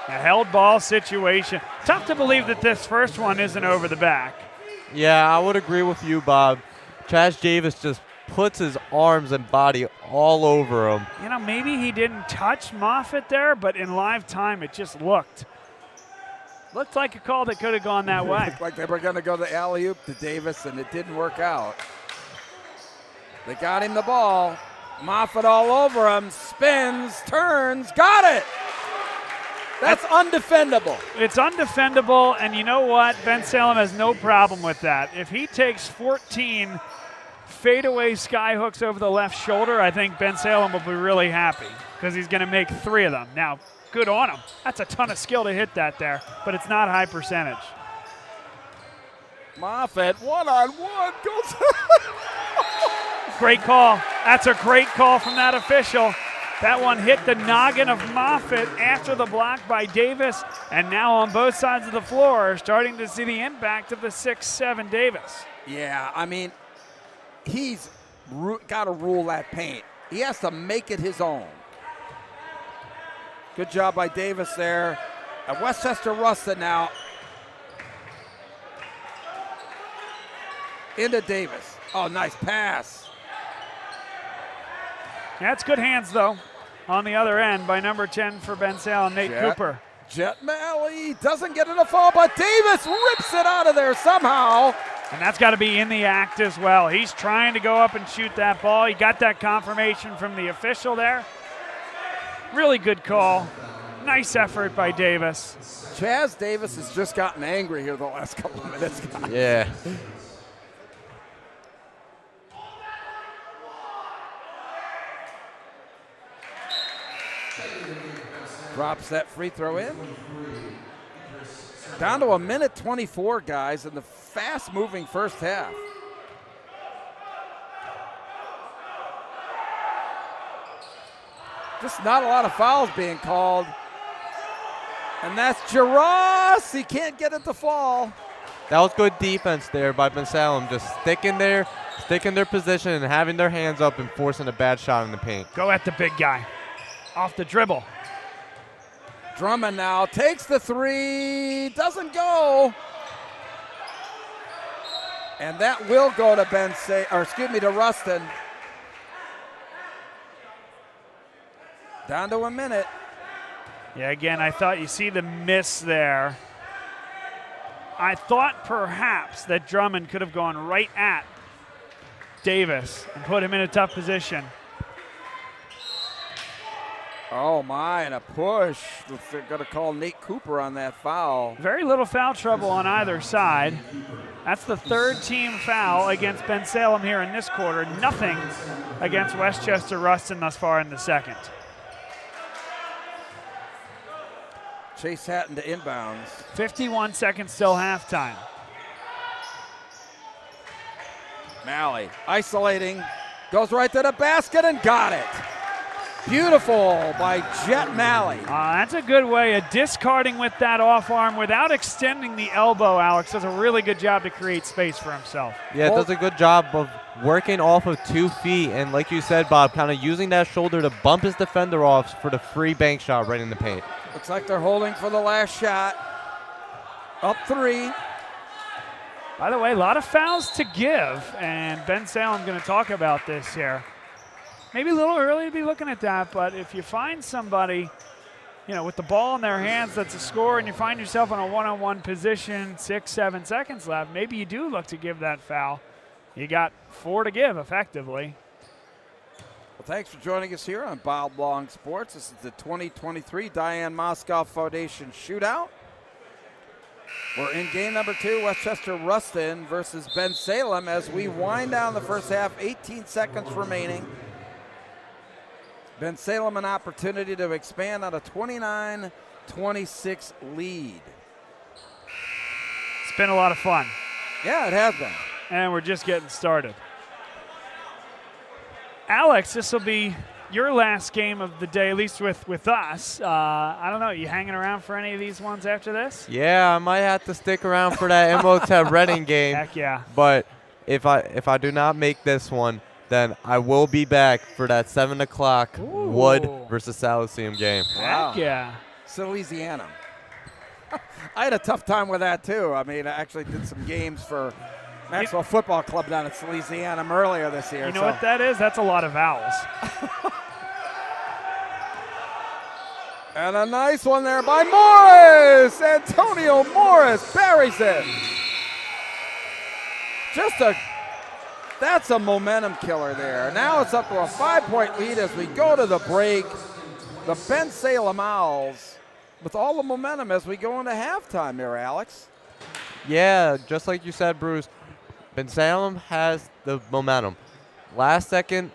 Speaker 1: A held ball situation. Tough to believe that this first one isn't over the back.
Speaker 17: Yeah, I would agree with you, Bob. Trash Davis just puts his arms and body all over him.
Speaker 1: You know, maybe he didn't touch Moffitt there, but in live time it just looked like a call that could have gone that way.
Speaker 16: Looked like they were going to go the alley-oop to Davis, and it didn't work out. They got him the ball. Moffitt all over him, spins, turns, got it! That's undefendable.
Speaker 1: It's undefendable, and you know what? Bensalem has no problem with that. If he takes 14 fadeaway sky hooks over the left shoulder, I think Bensalem will be really happy because he's going to make 3 of them. Now, good on him. That's a ton of skill to hit that there, but it's not high percentage.
Speaker 16: Moffitt, one-on-one, goes.
Speaker 1: Great call. That's a great call from that official. That one hit the noggin of Moffitt after the block by Davis, and now on both sides of the floor, starting to see the impact of the 6'7" Davis.
Speaker 16: Yeah, I mean, he's got to rule that paint. He has to make it his own. Good job by Davis there. And Westchester Rustin now. into Davis. Oh, nice pass.
Speaker 1: That's good hands, though, on the other end by number 10 for Bensalem, Nate Cooper.
Speaker 16: Jet Malley doesn't get it a fall, but Davis rips it out of there somehow.
Speaker 1: And that's got to be in the act as well. He's trying to go up and shoot that ball. He got that confirmation from the official there. Really good call. Nice effort by Davis.
Speaker 16: Chaz Davis has just gotten angry here the last couple of minutes, guys.
Speaker 17: Yeah.
Speaker 16: Drops that free throw in. Down to 1:24, guys, in the fast-moving first half. Just not a lot of fouls being called. And that's Jaros. He can't get it to fall.
Speaker 17: That was good defense there by Bensalem. Just sticking their position and having their hands up and forcing a bad shot in the paint.
Speaker 1: Go at the big guy. Off the dribble.
Speaker 16: Drummond now takes the three, doesn't go. And that will go to to Rustin. Down to a minute.
Speaker 1: Yeah, again, I thought you see the miss there. I thought perhaps that Drummond could have gone right at Davis and put him in a tough position.
Speaker 16: Oh my, and a push. They're going to call Nate Cooper on that foul.
Speaker 1: Very little foul trouble on either side. That's the third team foul against Bensalem here in this quarter. Nothing against Westchester Rustin thus far in the second.
Speaker 16: Chase Hatton to inbounds.
Speaker 1: 51 seconds till halftime.
Speaker 16: Malley isolating, goes right to the basket and got it. Beautiful by Jet Malley.
Speaker 1: That's a good way of discarding with that off arm without extending the elbow. Alex does a really good job to create space for himself.
Speaker 17: Yeah, does a good job of working off of 2 feet and, like you said, Bob, kind of using that shoulder to bump his defender off for the free bank shot right in the paint.
Speaker 16: Looks like they're holding for the last shot. Up 3.
Speaker 1: By the way, a lot of fouls to give, and Bensalem going to talk about this here. Maybe a little early to be looking at that, but if you find somebody, with the ball in their hands that's a score and you find yourself in a one-on-one position, 6-7 seconds left, maybe you do look to give that foul. You got 4 to give, effectively.
Speaker 16: Well, thanks for joining us here on Bob Long Sports. This is the 2023 Diane Mosco Foundation Shootout. We're in game number 2, Westchester Rustin versus Bensalem as we wind down the first half, 18 seconds remaining. Bensalem an opportunity to expand on a 29-26 lead.
Speaker 1: It's been a lot of fun.
Speaker 16: Yeah, it has been.
Speaker 1: And we're just getting started. Alex, this will be your last game of the day, at least with us. I don't know, you hanging around for any of these ones after this?
Speaker 17: Yeah, I might have to stick around for that Imhotep Reading game.
Speaker 1: Heck yeah.
Speaker 17: But if I do not make this one, then I will be back for that 7 o'clock Wood versus Saliceum game.
Speaker 16: Wow.
Speaker 1: Heck yeah.
Speaker 16: Louisiana. I had a tough time with that too. I mean, I actually did some games for Maxwell Football Club down at Louisiana earlier this year.
Speaker 1: You know what that is? That's a lot of vowels.
Speaker 16: And a nice one there by Morris. Antonio Morris buries it. That's a momentum killer there. Now it's up to a 5-point lead as we go to the break. The Bensalem Owls with all the momentum as we go into halftime here, Alex.
Speaker 17: Yeah, just like you said, Bruce, Bensalem has the momentum. Last second,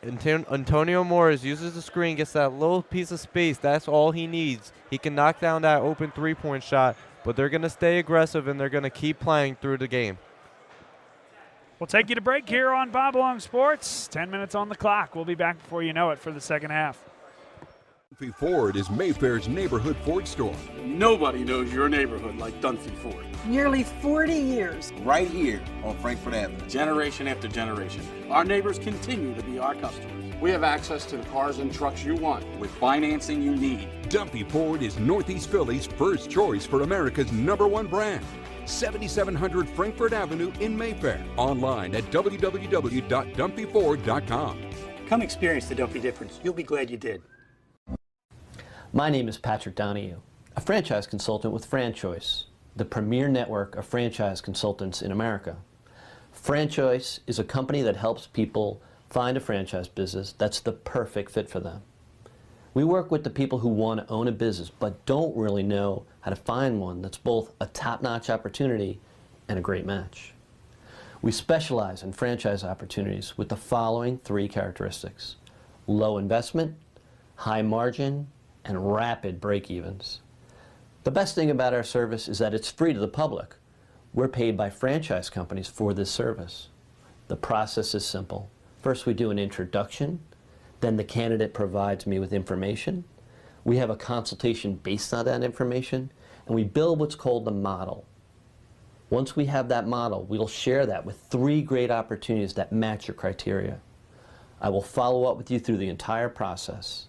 Speaker 17: Antonio Morris uses the screen, gets that little piece of space. That's all he needs. He can knock down that open 3-point shot, but they're going to stay aggressive and they're going to keep playing through the game.
Speaker 1: We'll take you to break here on Bob Long Sports. 10 minutes on the clock. We'll be back before you know it for the second half.
Speaker 2: Dunphy Ford is Mayfair's neighborhood Ford store.
Speaker 3: Nobody knows your neighborhood like Dunphy Ford.
Speaker 4: Nearly 40 years.
Speaker 5: Right here on Frankfurt Avenue.
Speaker 3: Generation after generation. Our neighbors continue to be our customers. We have access to the cars and trucks you want with financing you need.
Speaker 2: Dunphy Ford is Northeast Philly's first choice for America's #1 brand. 7700 Frankfurt Avenue in Mayfair. Online at www.dumpyford.com.
Speaker 6: Come experience the Dumpy difference. You'll be glad you did.
Speaker 7: My name is Patrick Donahue, a franchise consultant with FranChoice, the premier network of franchise consultants in America. FranChoice is a company that helps people find a franchise business that's the perfect fit for them. We work with the people who want to own a business but don't really know how to find one that's both a top-notch opportunity and a great match. We specialize in franchise opportunities with the following 3 characteristics: low investment, high margin, and rapid break-evens. The best thing about our service is that it's free to the public. We're paid by franchise companies for this service. The process is simple. First, we do an introduction. Then the candidate provides me with information. We have a consultation based on that information, and we build what's called the model. Once we have that model, we'll share that with 3 great opportunities that match your criteria. I will follow up with you through the entire process.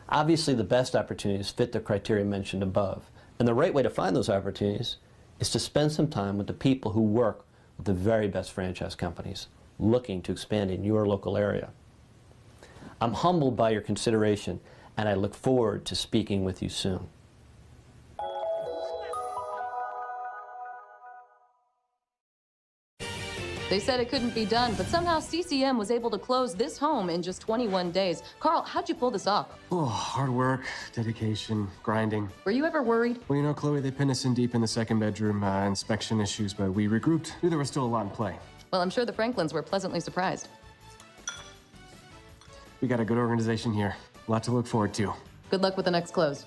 Speaker 7: Obviously, the best opportunities fit the criteria mentioned above, and the right way to find those opportunities is to spend some time with the people who work with the very best franchise companies looking to expand in your local area. I'm humbled by your consideration, and I look forward to speaking with you soon.
Speaker 8: They said it couldn't be done, but somehow CCM was able to close this home in just 21 days. Carl, how'd you pull this off?
Speaker 9: Oh, hard work, dedication, grinding.
Speaker 8: Were you ever worried?
Speaker 9: Well, you know, Chloe, they pinned us in deep in the second bedroom, inspection issues, but we regrouped. Knew there was still a lot in play.
Speaker 8: Well, I'm sure the Franklins were pleasantly surprised.
Speaker 9: We got a good organization here. A lot to look forward to.
Speaker 8: Good luck with the next close.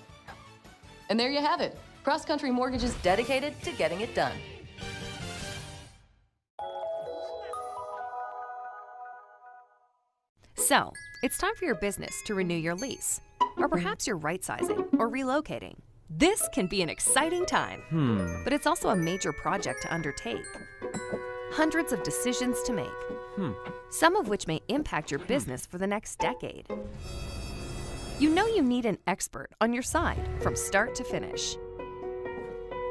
Speaker 8: And there you have it. Cross Country Mortgage is dedicated to getting it done.
Speaker 10: So, it's time for your business to renew your lease. Or perhaps you're right-sizing or relocating. This can be an exciting time, but it's also a major project to undertake. Hundreds of decisions to make, some of which may impact your business for the next decade. You know you need an expert on your side from start to finish.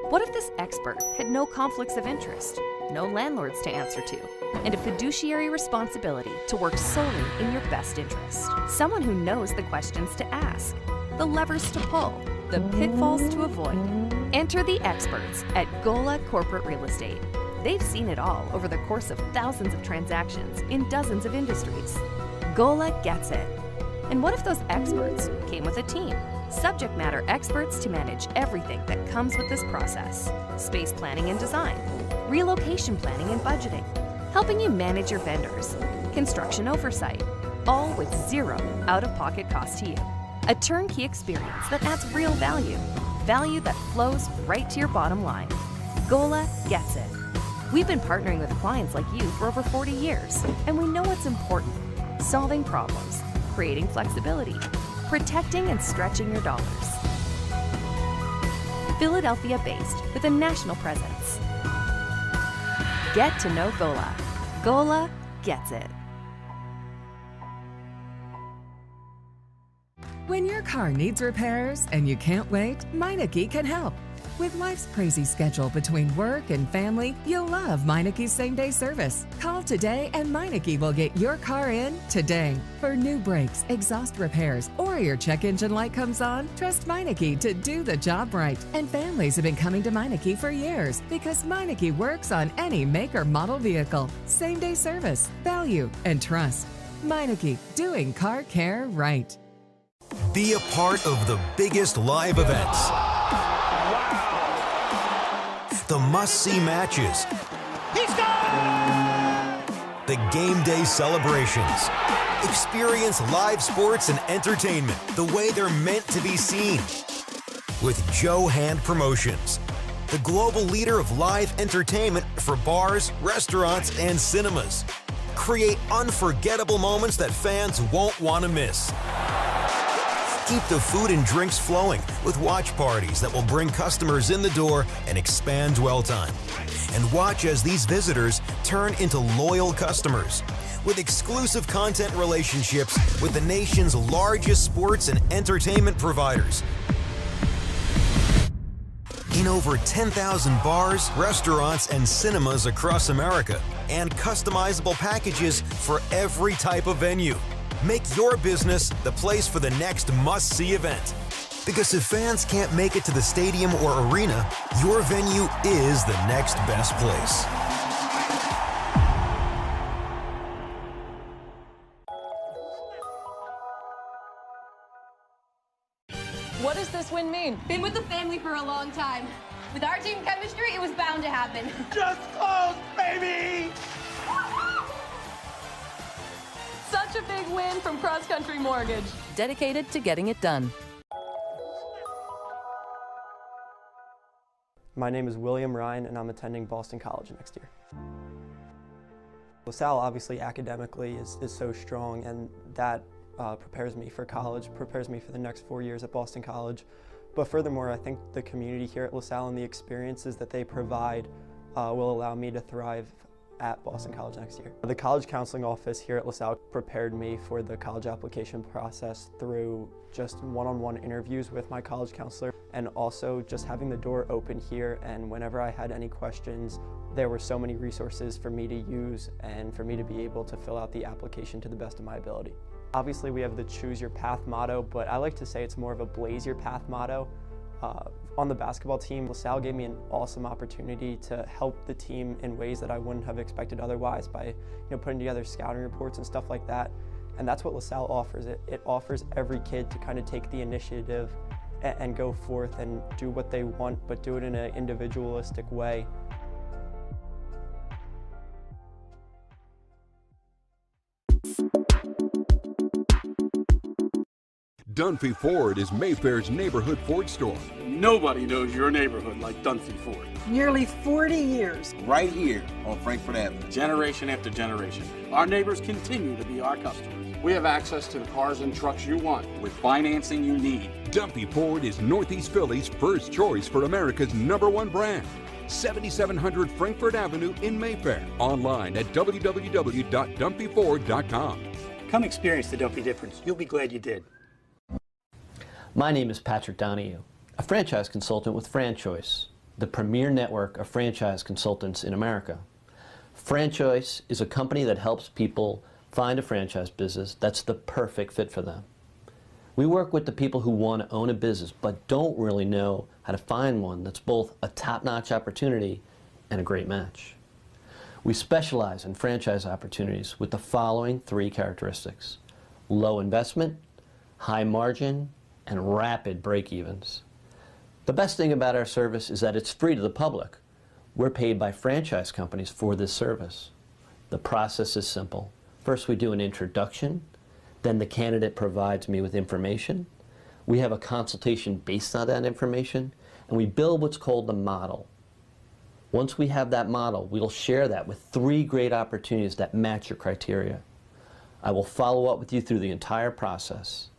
Speaker 10: What if this expert had no conflicts of interest, no landlords to answer to, and a fiduciary responsibility to work solely in your best interest? Someone who knows the questions to ask, the levers to pull, the pitfalls to avoid. Enter the experts at Gola Corporate Real Estate. They've seen it all over the course of thousands of transactions in dozens of industries. Gola gets it. And what if those experts came with a team? Subject matter experts to manage everything that comes with this process. Space planning and design, relocation planning and budgeting, helping you manage your vendors, construction oversight, all with 0 out-of-pocket cost to you. A turnkey experience that adds real value, value that flows right to your bottom line. Gola gets it. We've been partnering with clients like you for over 40 years, and we know what's important: solving problems, creating flexibility, protecting and stretching your dollars. Philadelphia-based with a national presence. Get to know Gola. Gola gets it.
Speaker 11: When your car needs repairs and you can't wait, Meineke can help. With life's crazy schedule between work and family, you'll love Meineke's same-day service. Call today and Meineke will get your car in today. For new brakes, exhaust repairs, or your check engine light comes on, trust Meineke to do the job right. And families have been coming to Meineke for years because Meineke works on any make or model vehicle. Same-day service, value, and trust. Meineke, doing car care right.
Speaker 12: Be a part of the biggest live events. The must-see matches.
Speaker 13: He scored!
Speaker 12: The game day celebrations. Experience live sports and entertainment the way they're meant to be seen. With Joe Hand Promotions, the global leader of live entertainment for bars, restaurants, and cinemas. Create unforgettable moments that fans won't want to miss. Keep the food and drinks flowing with watch parties that will bring customers in the door and expand dwell time. And watch as these visitors turn into loyal customers with exclusive content relationships with the nation's largest sports and entertainment providers. in over 10,000 bars, restaurants, and cinemas across America, and customizable packages for every type of venue. Make your business the place for the next must-see event. Because if fans can't make it to the stadium or arena, your venue is the next best place.
Speaker 8: What does this win mean?
Speaker 14: Been with the family for a long time. With our team chemistry, it was bound to happen.
Speaker 13: Just close, baby!
Speaker 8: Such a big win from Cross Country Mortgage. Dedicated to getting it done.
Speaker 15: My name is William Ryan, and I'm attending Boston College next year. LaSalle obviously academically is so strong, and that prepares me for college, prepares me for the next 4 years at Boston College. But furthermore, I think the community here at LaSalle and the experiences that they provide will allow me to thrive at Boston College next year. The college counseling office here at LaSalle prepared me for the college application process through just one-on-one interviews with my college counselor, and also just having the door open here, and whenever I had any questions, there were so many resources for me to use and for me to be able to fill out the application to the best of my ability. Obviously we have the Choose Your Path motto, but I like to say it's more of a Blaze Your Path motto. On the basketball team, LaSalle gave me an awesome opportunity to help the team in ways that I wouldn't have expected otherwise by putting together scouting reports and stuff like that. And that's what LaSalle offers. It offers every kid to kind of take the initiative and go forth and do what they want, but do it in an individualistic way.
Speaker 2: Dunphy Ford is Mayfair's neighborhood Ford store.
Speaker 3: Nobody knows your neighborhood like Dunphy Ford.
Speaker 4: Nearly 40 years.
Speaker 5: Right here on Frankfurt Avenue.
Speaker 3: Generation after generation. Our neighbors continue to be our customers. We have access to the cars and trucks you want with financing you need.
Speaker 2: Dunphy Ford is Northeast Philly's first choice for America's #1 brand. 7700 Frankfurt Avenue in Mayfair. Online at www.dunphyford.com.
Speaker 6: Come experience the Dunphy difference. You'll be glad you did.
Speaker 7: My name is Patrick Donahue, a franchise consultant with FranChoice, the premier network of franchise consultants in America. FranChoice is a company that helps people find a franchise business that's the perfect fit for them. We work with the people who want to own a business but don't really know how to find one that's both a top-notch opportunity and a great match. We specialize in franchise opportunities with the following 3 characteristics: low investment, high margin, and rapid break-evens. The best thing about our service is that it's free to the public. We're paid by franchise companies for this service. The process is simple. First, we do an introduction, then the candidate provides me with information. We have a consultation based on that information, and we build what's called the model. Once we have that model, we'll share that with 3 great opportunities that match your criteria. I will follow up with you through the entire process.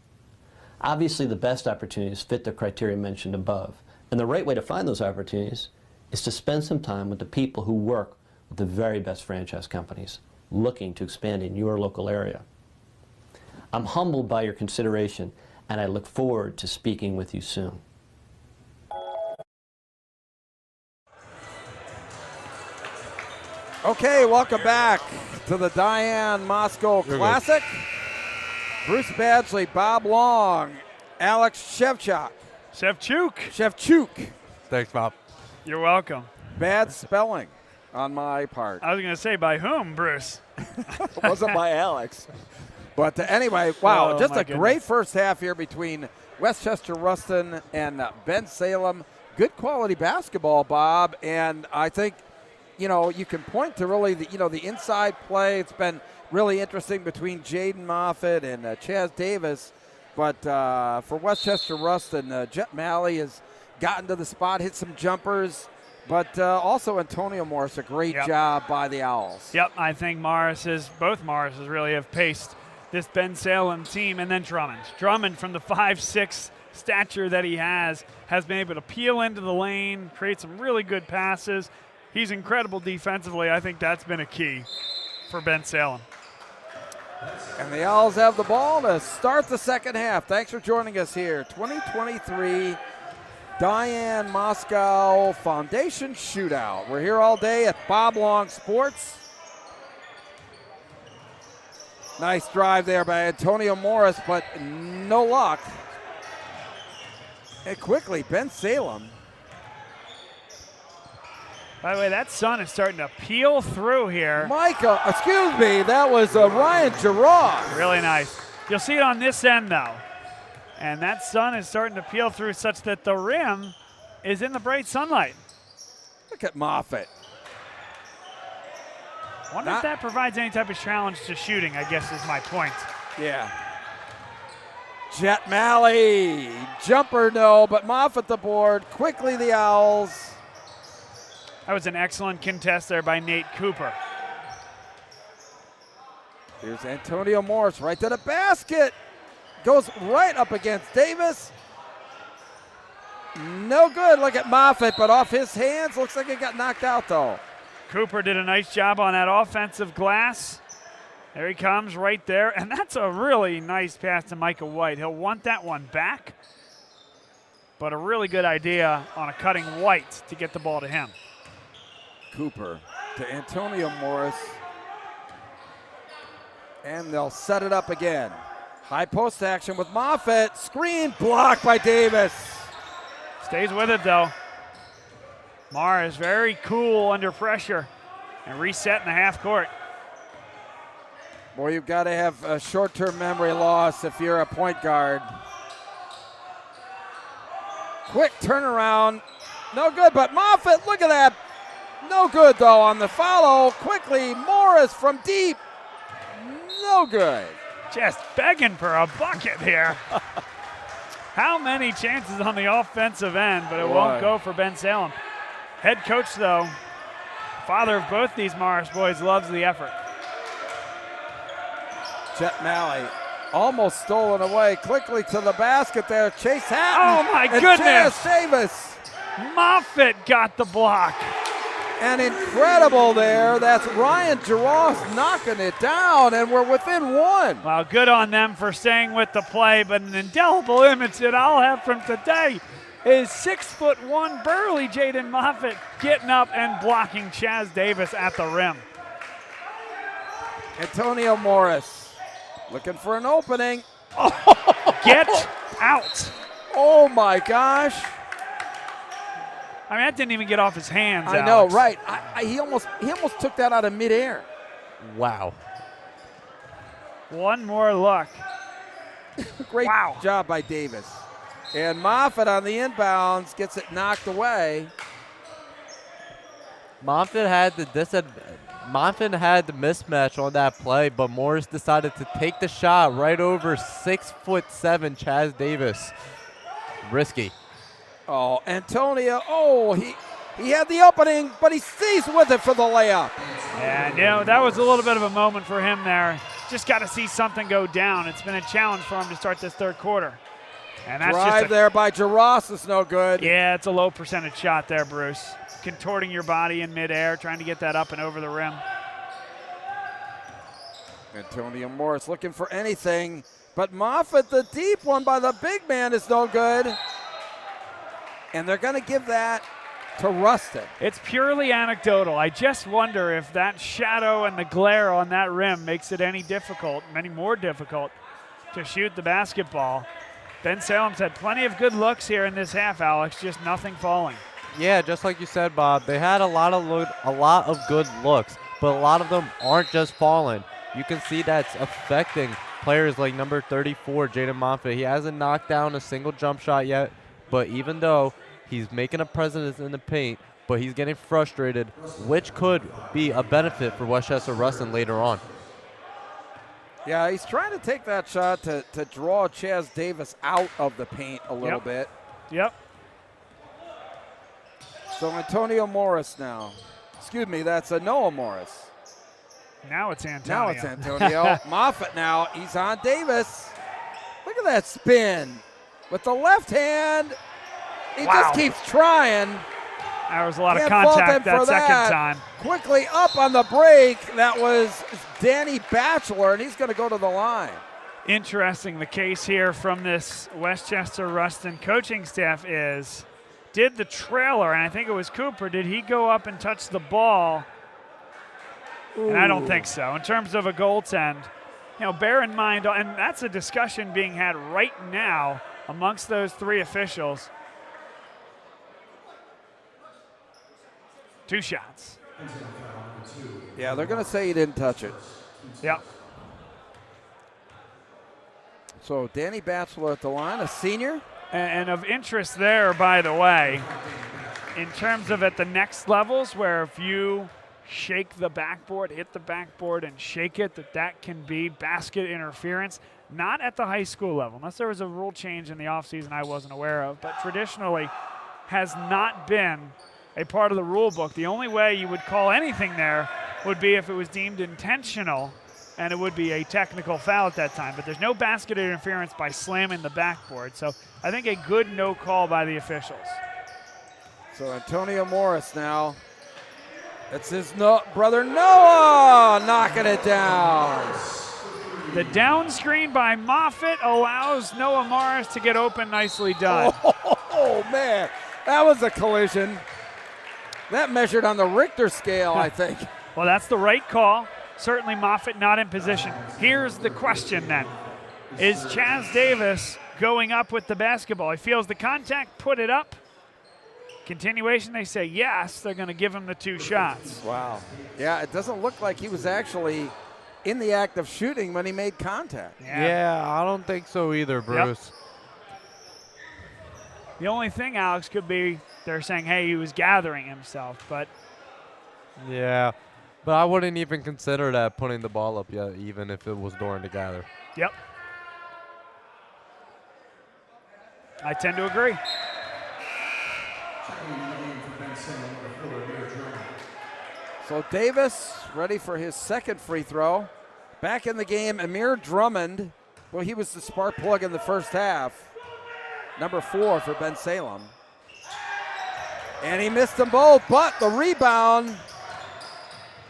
Speaker 7: Obviously, the best opportunities fit the criteria mentioned above, and the right way to find those opportunities is to spend some time with the people who work with the very best franchise companies looking to expand in your local area. I'm humbled by your consideration, and I look forward to speaking with you soon.
Speaker 16: Okay, welcome back to the Diane Mosco Classic. Bruce Badgley, Bob Long, Alex Shevchuk.
Speaker 1: Shevchuk.
Speaker 17: Thanks, Bob.
Speaker 1: You're welcome.
Speaker 16: Bad spelling on my part.
Speaker 1: I was going to say, by whom, Bruce?
Speaker 16: It wasn't by Alex. But anyway, wow, just a great first half here between Westchester Rustin and Bensalem. Good quality basketball, Bob, and I think, you can point to really the inside play. It's been really interesting between Jaden Moffitt and Chaz Davis. But for Westchester Rustin, Jet Malley has gotten to the spot, hit some jumpers. But also Antonio Morris, a great job by the Owls.
Speaker 1: Yep, I think both Morrises really have paced this Bensalem team. And then Drummond. Drummond, from the 5'6" stature that he has been able to peel into the lane, create some really good passes. He's incredible defensively. I think that's been a key for Bensalem.
Speaker 16: And the Owls have the ball to start the second half. Thanks for joining us here. 2023 Diane Mosco Foundation Shootout. We're here all day at Bob Long Sports. Nice drive there by Antonio Morris, but no luck. And quickly, Bensalem.
Speaker 1: By the way, that sun is starting to peel through here.
Speaker 16: Michael, excuse me, that was Ryan Giroux.
Speaker 1: Really nice. You'll see it on this end, though. And that sun is starting to peel through such that the rim is in the bright sunlight.
Speaker 16: Look at Moffitt.
Speaker 1: Wonder if that provides any type of challenge to shooting, I guess is my point.
Speaker 16: Yeah. Jet Malley, jumper no, but Moffitt the board. Quickly the Owls.
Speaker 1: That was an excellent contest there by Nate Cooper.
Speaker 16: Here's Antonio Morris right to the basket. Goes right up against Davis. No good. Look at Moffitt, but off his hands. Looks like it got knocked out, though.
Speaker 1: Cooper did a nice job on that offensive glass. There he comes right there. And that's a really nice pass to Michael White. He'll want that one back. But a really good idea on a cutting White to get the ball to him.
Speaker 16: Cooper to Antonio Morris. And they'll set it up again. High post action with Moffitt. Screen blocked by Davis.
Speaker 1: Stays with it, though. Morris very cool under pressure and reset in the half court.
Speaker 16: Boy, you've got to have a short-term memory loss if you're a point guard. Quick turnaround. No good, but Moffitt, look at that. No good, though, on the follow. Quickly, Morris from deep. No good.
Speaker 1: Just begging for a bucket here. How many chances on the offensive end, but it won't go for Bensalem. Head coach, though, father of both these Morris boys, loves the effort.
Speaker 16: Jet Malley almost stolen away. Quickly to the basket there. Chase Hatton.
Speaker 1: Oh, my
Speaker 16: and
Speaker 1: goodness.
Speaker 16: Chaz Davis.
Speaker 1: Moffitt got the block.
Speaker 16: And incredible there. That's Ryan Giroux knocking it down, and we're within one.
Speaker 1: Well, good on them for staying with the play, but an indelible image that I'll have from today is 6'1" burly Jaden Moffitt getting up and blocking Chaz Davis at the rim.
Speaker 16: Antonio Morris looking for an opening.
Speaker 1: Get out.
Speaker 16: Oh, my gosh.
Speaker 1: I mean, that didn't even get off his hands,
Speaker 16: I know, right. He almost took that out of midair.
Speaker 17: Wow.
Speaker 1: One more look.
Speaker 16: Great job by Davis. And Moffitt on the inbounds gets it knocked away.
Speaker 17: Moffitt had the mismatch on that play, but Morris decided to take the shot right over 6'7" Chaz Davis. Risky.
Speaker 16: Oh, Antonio, he had the opening, but he stays with it for the layup.
Speaker 1: Yeah, that was a little bit of a moment for him there. Just got to see something go down. It's been a challenge for him to start this third quarter. And that's
Speaker 16: Drive
Speaker 1: just
Speaker 16: there by Giroux is no good.
Speaker 1: Yeah, it's a low percentage shot there, Bruce. Contorting your body in midair, trying to get that up and over the rim.
Speaker 16: Antonio Morris looking for anything, but Moffitt, the deep one by the big man, is no good. And they're going to give that to Rustin.
Speaker 1: It's purely anecdotal. I just wonder if that shadow and the glare on that rim makes it any more difficult to shoot the basketball. Bensalem's had plenty of good looks here in this half, Alex, just nothing falling.
Speaker 17: Yeah, just like you said, Bob, they had a lot of good looks, but a lot of them aren't just falling. You can see that's affecting players like number 34, Jaden Moffitt. He hasn't knocked down a single jump shot yet. But even though he's making a presence in the paint, but he's getting frustrated, which could be a benefit for Westchester Rustin later on.
Speaker 16: Yeah, he's trying to take that shot to draw Chaz Davis out of the paint a little bit.
Speaker 1: Yep.
Speaker 16: So Antonio Morris now. Excuse me, that's Noah Morris.
Speaker 1: Now it's Antonio.
Speaker 16: Now it's Antonio. Moffitt now, he's on Davis. Look at that spin. With the left hand, he just keeps trying.
Speaker 1: There was a lot of contact that second time.
Speaker 16: Quickly up on the break. That was Danny Batchelor, and he's going to go to the line.
Speaker 1: Interesting, the case here from this Westchester Rustin coaching staff is did the trailer, and I think it was Cooper. Did he go up and touch the ball? Ooh. And I don't think so. In terms of a goaltend, bear in mind, and that's a discussion being had right now amongst those three officials. 2 shots.
Speaker 16: Yeah, they're going to say he didn't touch it.
Speaker 1: Yep.
Speaker 16: So Danny Batchelor at the line, a senior.
Speaker 1: And of interest there, by the way, in terms of at the next levels, where if you shake the backboard, hit the backboard and shake it, that can be basket interference. Not at the high school level, unless there was a rule change in the offseason I wasn't aware of, but traditionally has not been a part of the rule book. The only way you would call anything there would be if it was deemed intentional, and it would be a technical foul at that time. But there's no basket interference by slamming the backboard. So I think a good no call by the officials.
Speaker 16: So Antonio Morris now. It's his brother Noah knocking it down.
Speaker 1: The down screen by Moffitt allows Noah Morris to get open. Nicely done.
Speaker 16: Oh, man. That was a collision. That measured on the Richter scale, I think.
Speaker 1: Well, that's the right call. Certainly Moffitt not in position. Here's the question then. Is Chaz Davis going up with the basketball? He feels the contact, put it up. Continuation, they say yes. They're going to give him the 2 shots.
Speaker 16: Wow. Yeah, it doesn't look like he was actually in the act of shooting when he made contact.
Speaker 17: Yeah, I don't think so either, Bruce.
Speaker 1: Yep. The only thing, Alex, could be they're saying, hey, he was gathering himself, but.
Speaker 17: Yeah, but I wouldn't even consider that putting the ball up yet, even if it was during the gather.
Speaker 1: Yep. I tend to agree.
Speaker 16: So Davis ready for his second free throw. Back in the game, Amir Drummond. Well, he was the spark plug in the first half. Number 4 for Bensalem. And he missed them both, but the rebound.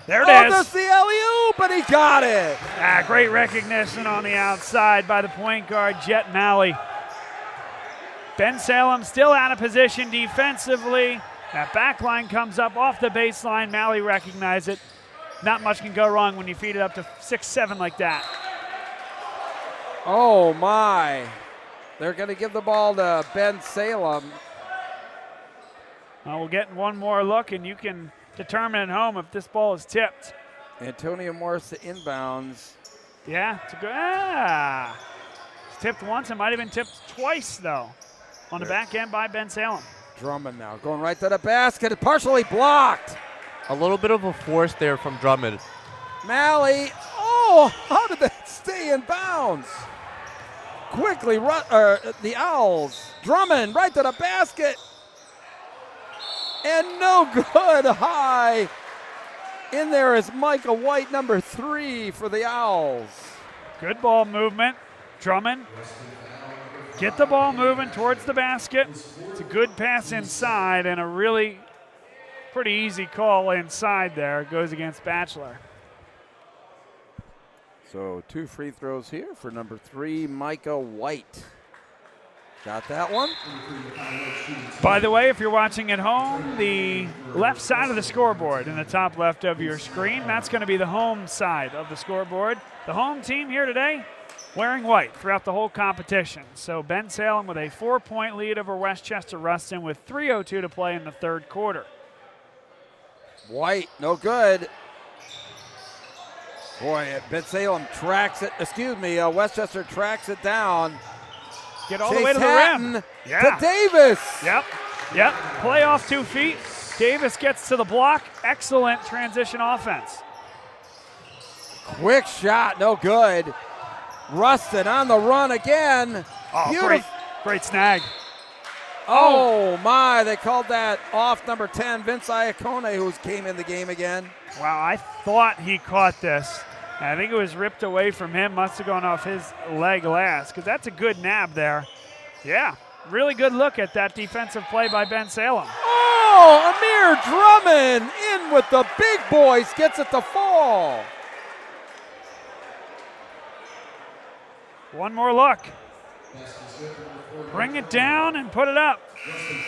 Speaker 1: There it is.
Speaker 16: That's the alley-oop, but he got it.
Speaker 1: Great recognition on the outside by the point guard, Jet Malley. Bensalem still out of position defensively. That back line comes up off the baseline. Malley recognized it. Not much can go wrong when you feed it up to 6-7 like that.
Speaker 16: Oh, my. They're going to give the ball to Bensalem.
Speaker 1: Well, we'll get one more look, and you can determine at home if this ball is tipped.
Speaker 16: Antonio Morris to inbounds.
Speaker 1: Yeah, it's a good. It's tipped once. It might have been tipped twice, though, on the back end by Bensalem.
Speaker 16: Drummond now going right to the basket, partially blocked.
Speaker 17: A little bit of a force there from Drummond.
Speaker 16: Malley, oh, how did that stay in bounds? Quickly, the Owls. Drummond right to the basket. And no good. High. In there is Micah White, number 3 for the Owls.
Speaker 1: Good ball movement. Drummond. Get the ball moving towards the basket. It's a good pass inside and a really pretty easy call inside there. It goes against Batchelor.
Speaker 16: So 2 free throws here for number 3, Micah White. Got that one.
Speaker 1: By the way, if you're watching at home, the left side of the scoreboard in the top left of your screen, that's going to be the home side of the scoreboard. The home team here today wearing white throughout the whole competition. So Bensalem with a 4-point lead over Westchester Rustin with 3:02 to play in the third quarter.
Speaker 16: White, no good. Boy, Bensalem tracks it. Westchester tracks it down.
Speaker 1: Get all the way to the rim.
Speaker 16: To Davis.
Speaker 1: Yep. Play off 2 feet. Davis gets to the block. Excellent transition offense.
Speaker 16: Quick shot, no good. Rustin on the run again.
Speaker 1: Oh, great snag.
Speaker 16: Oh, my, they called that off number 10, Vince Iacone, who came in the game again.
Speaker 1: Wow, I thought he caught this. I think it was ripped away from him. Must have gone off his leg last, because that's a good nab there. Yeah, really good look at that defensive play by Bensalem.
Speaker 16: Oh, Amir Drummond in with the big boys, gets it to fall.
Speaker 1: One more look. Bring it down and put it up.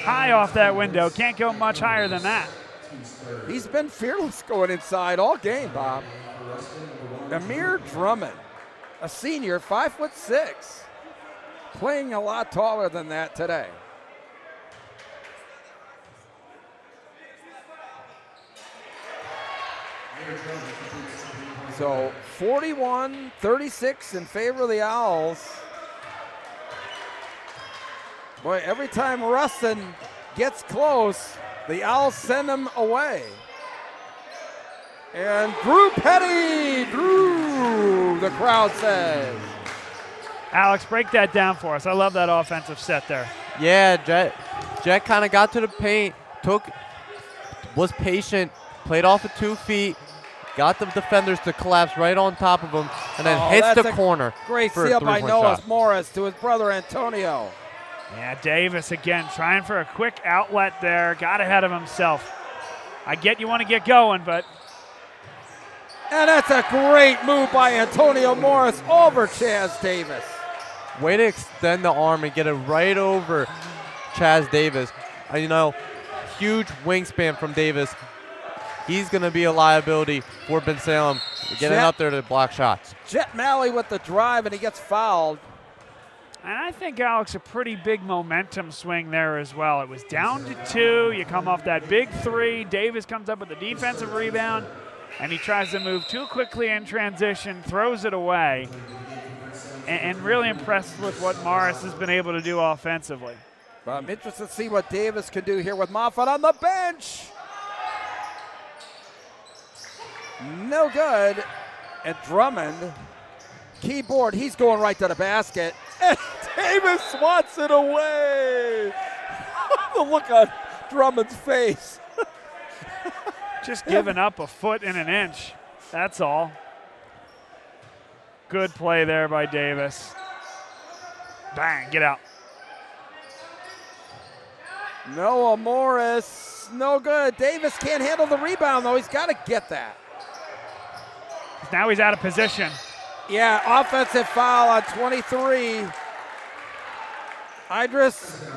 Speaker 1: High off that window. Can't go much higher than that.
Speaker 16: He's been fearless going inside all game, Bob. Amir Drummond, a senior, 5'6", playing a lot taller than that today. So 41-36 in favor of the Owls. Boy, every time Rustin gets close, the Owls send him away. And Drew Petty, the crowd says.
Speaker 1: Alex, break that down for us. I love that offensive set there.
Speaker 17: Yeah, Jet kind of got to the paint, was patient, played off of 2 feet, got the defenders to collapse right on top of him, and then hits the corner.
Speaker 16: Great
Speaker 17: for
Speaker 16: steal
Speaker 17: a
Speaker 16: by
Speaker 17: 3-point
Speaker 16: Noah
Speaker 17: shot.
Speaker 16: Morris to his brother Antonio.
Speaker 1: Yeah, Davis again trying for a quick outlet there. Got ahead of himself. I get you want to get going, but.
Speaker 16: And that's a great move by Antonio Morris over Chaz Davis.
Speaker 17: Way to extend the arm and get it right over Chaz Davis. You know, huge wingspan from Davis. He's going to be a liability for Bensalem, getting up there to block shots.
Speaker 16: Jet Malley with the drive, and he gets fouled.
Speaker 1: And I think, Alex, a pretty big momentum swing there as well. It was down to 2. You come off that big 3. Davis comes up with a defensive rebound, and he tries to move too quickly in transition, throws it away, and really impressed with what Morris has been able to do offensively.
Speaker 16: But I'm interested to see what Davis can do here with Moffat on the bench. No good. And Drummond, keyboard, he's going right to the basket. And Davis swats it away. The look on Drummond's face.
Speaker 1: Just giving up a foot and an inch. That's all. Good play there by Davis. Bang, get out.
Speaker 16: Noah Morris, no good. Davis can't handle the rebound, though. He's got to get that.
Speaker 1: Now he's out of position.
Speaker 16: Yeah, offensive foul on 23. Idris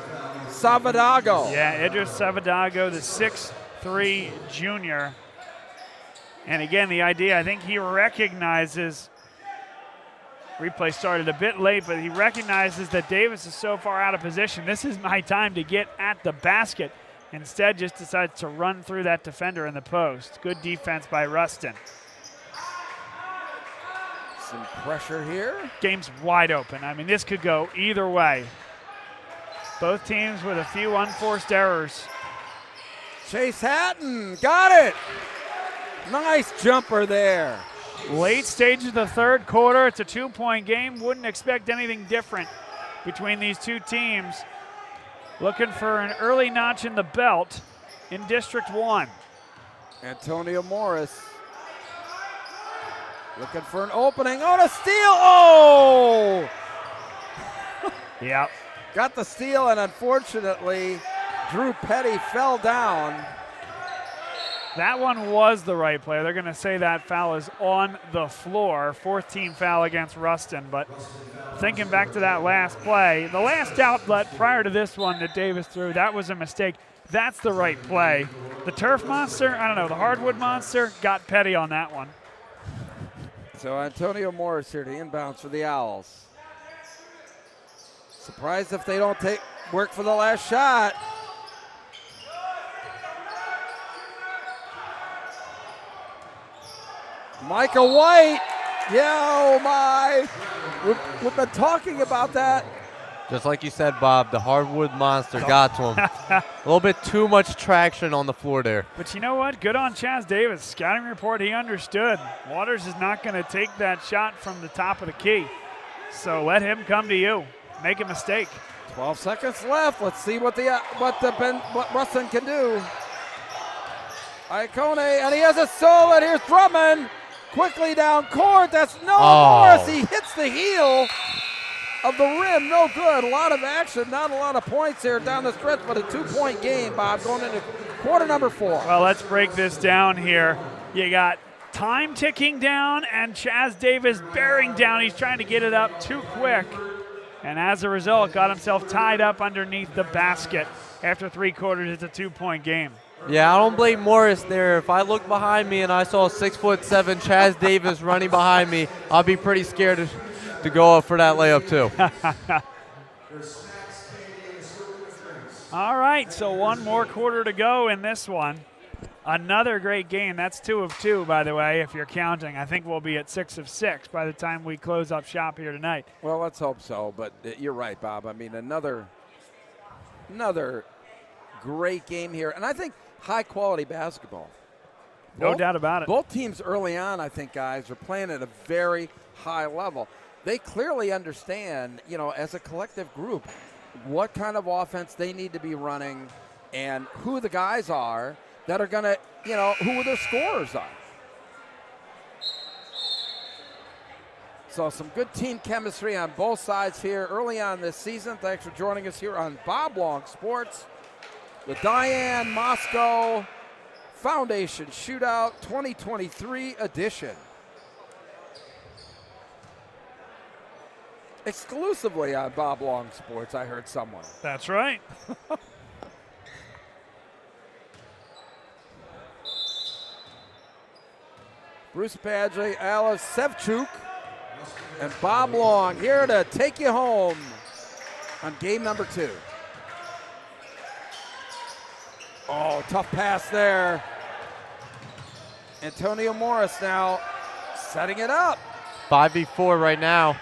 Speaker 16: Savadago.
Speaker 1: Yeah, Idris Savadago, the 6'3" junior. And again, the idea, I think he recognizes, replay started a bit late, but he recognizes that Davis is so far out of position. This is my time to get at the basket. Instead, just decides to run through that defender in the post. Good defense by Rustin.
Speaker 16: Some pressure here.
Speaker 1: Game's wide open. I mean, this could go either way. Both teams with a few unforced errors.
Speaker 16: Chase Hatton, got it. Nice jumper there.
Speaker 1: Late stage of the third quarter. It's a 2-point game. Wouldn't expect anything different between these two teams. Looking for an early notch in the belt in District 1.
Speaker 16: Antonio Morris looking for an opening on a steal. Oh!
Speaker 1: Yep.
Speaker 16: Got the steal, and unfortunately, Drew Petty fell down.
Speaker 1: That one was the right play. They're going to say that foul is on the floor. 4th team foul against Rustin. But thinking back to that last play, the last outlet prior to this one that Davis threw, that was a mistake. That's the right play. The turf monster, I don't know, the hardwood monster got Petty on that one.
Speaker 16: So Antonio Morris here to inbounds for the Owls. Surprised if they don't work for the last shot. Micah White, yeah, oh my. We've been talking about that.
Speaker 17: Just like you said, Bob, the hardwood monster got to him. A little bit too much traction on the floor there.
Speaker 1: But you know what? Good on Chaz Davis. Scouting report, he understood. Waters is not going to take that shot from the top of the key. So let him come to you. Make a mistake.
Speaker 16: 12 seconds left. Let's see what Rustin can do. Iacone, and he has a solo, and here's Drummond. Quickly down court. That's Noah Morris. He hits the heel of the rim. No good. A lot of action. Not a lot of points here down the stretch, but a 2-point game, Bob, going into quarter number 4.
Speaker 1: Well, let's break this down here. You got time ticking down and Chaz Davis bearing down. He's trying to get it up too quick. and as a result got himself tied up underneath the basket. After 3 quarters, it's a 2-point game.
Speaker 17: Yeah, I don't blame Morris there. If I look behind me and I saw 6'7" Chaz Davis running behind me, I'll be pretty scared to go up for that layup too.
Speaker 1: All right, so 1 more quarter to go in this one. Another great game. That's 2 of 2, by the way, if you're counting. I think we'll be at 6 of 6 by the time we close up shop here tonight.
Speaker 16: Well, let's hope so, but you're right, Bob. I mean, another great game here, and I think high-quality basketball.
Speaker 1: No doubt about it.
Speaker 16: Both teams early on, I think, guys, are playing at a very high level. They clearly understand, as a collective group, what kind of offense they need to be running and who the guys are that are going to, who their scorers are. So some good team chemistry on both sides here early on this season. Thanks for joining us here on Bob Long Sports. The Diane Mosco Foundation Shootout 2023 edition. Exclusively on Bob Long Sports, I heard someone.
Speaker 1: That's right.
Speaker 16: Bruce Padgett, Alice Sevchuk, and Bob Long here to take you home on game number 2. Oh, tough pass there. Antonio Morris now setting it up.
Speaker 17: 5v4 right now.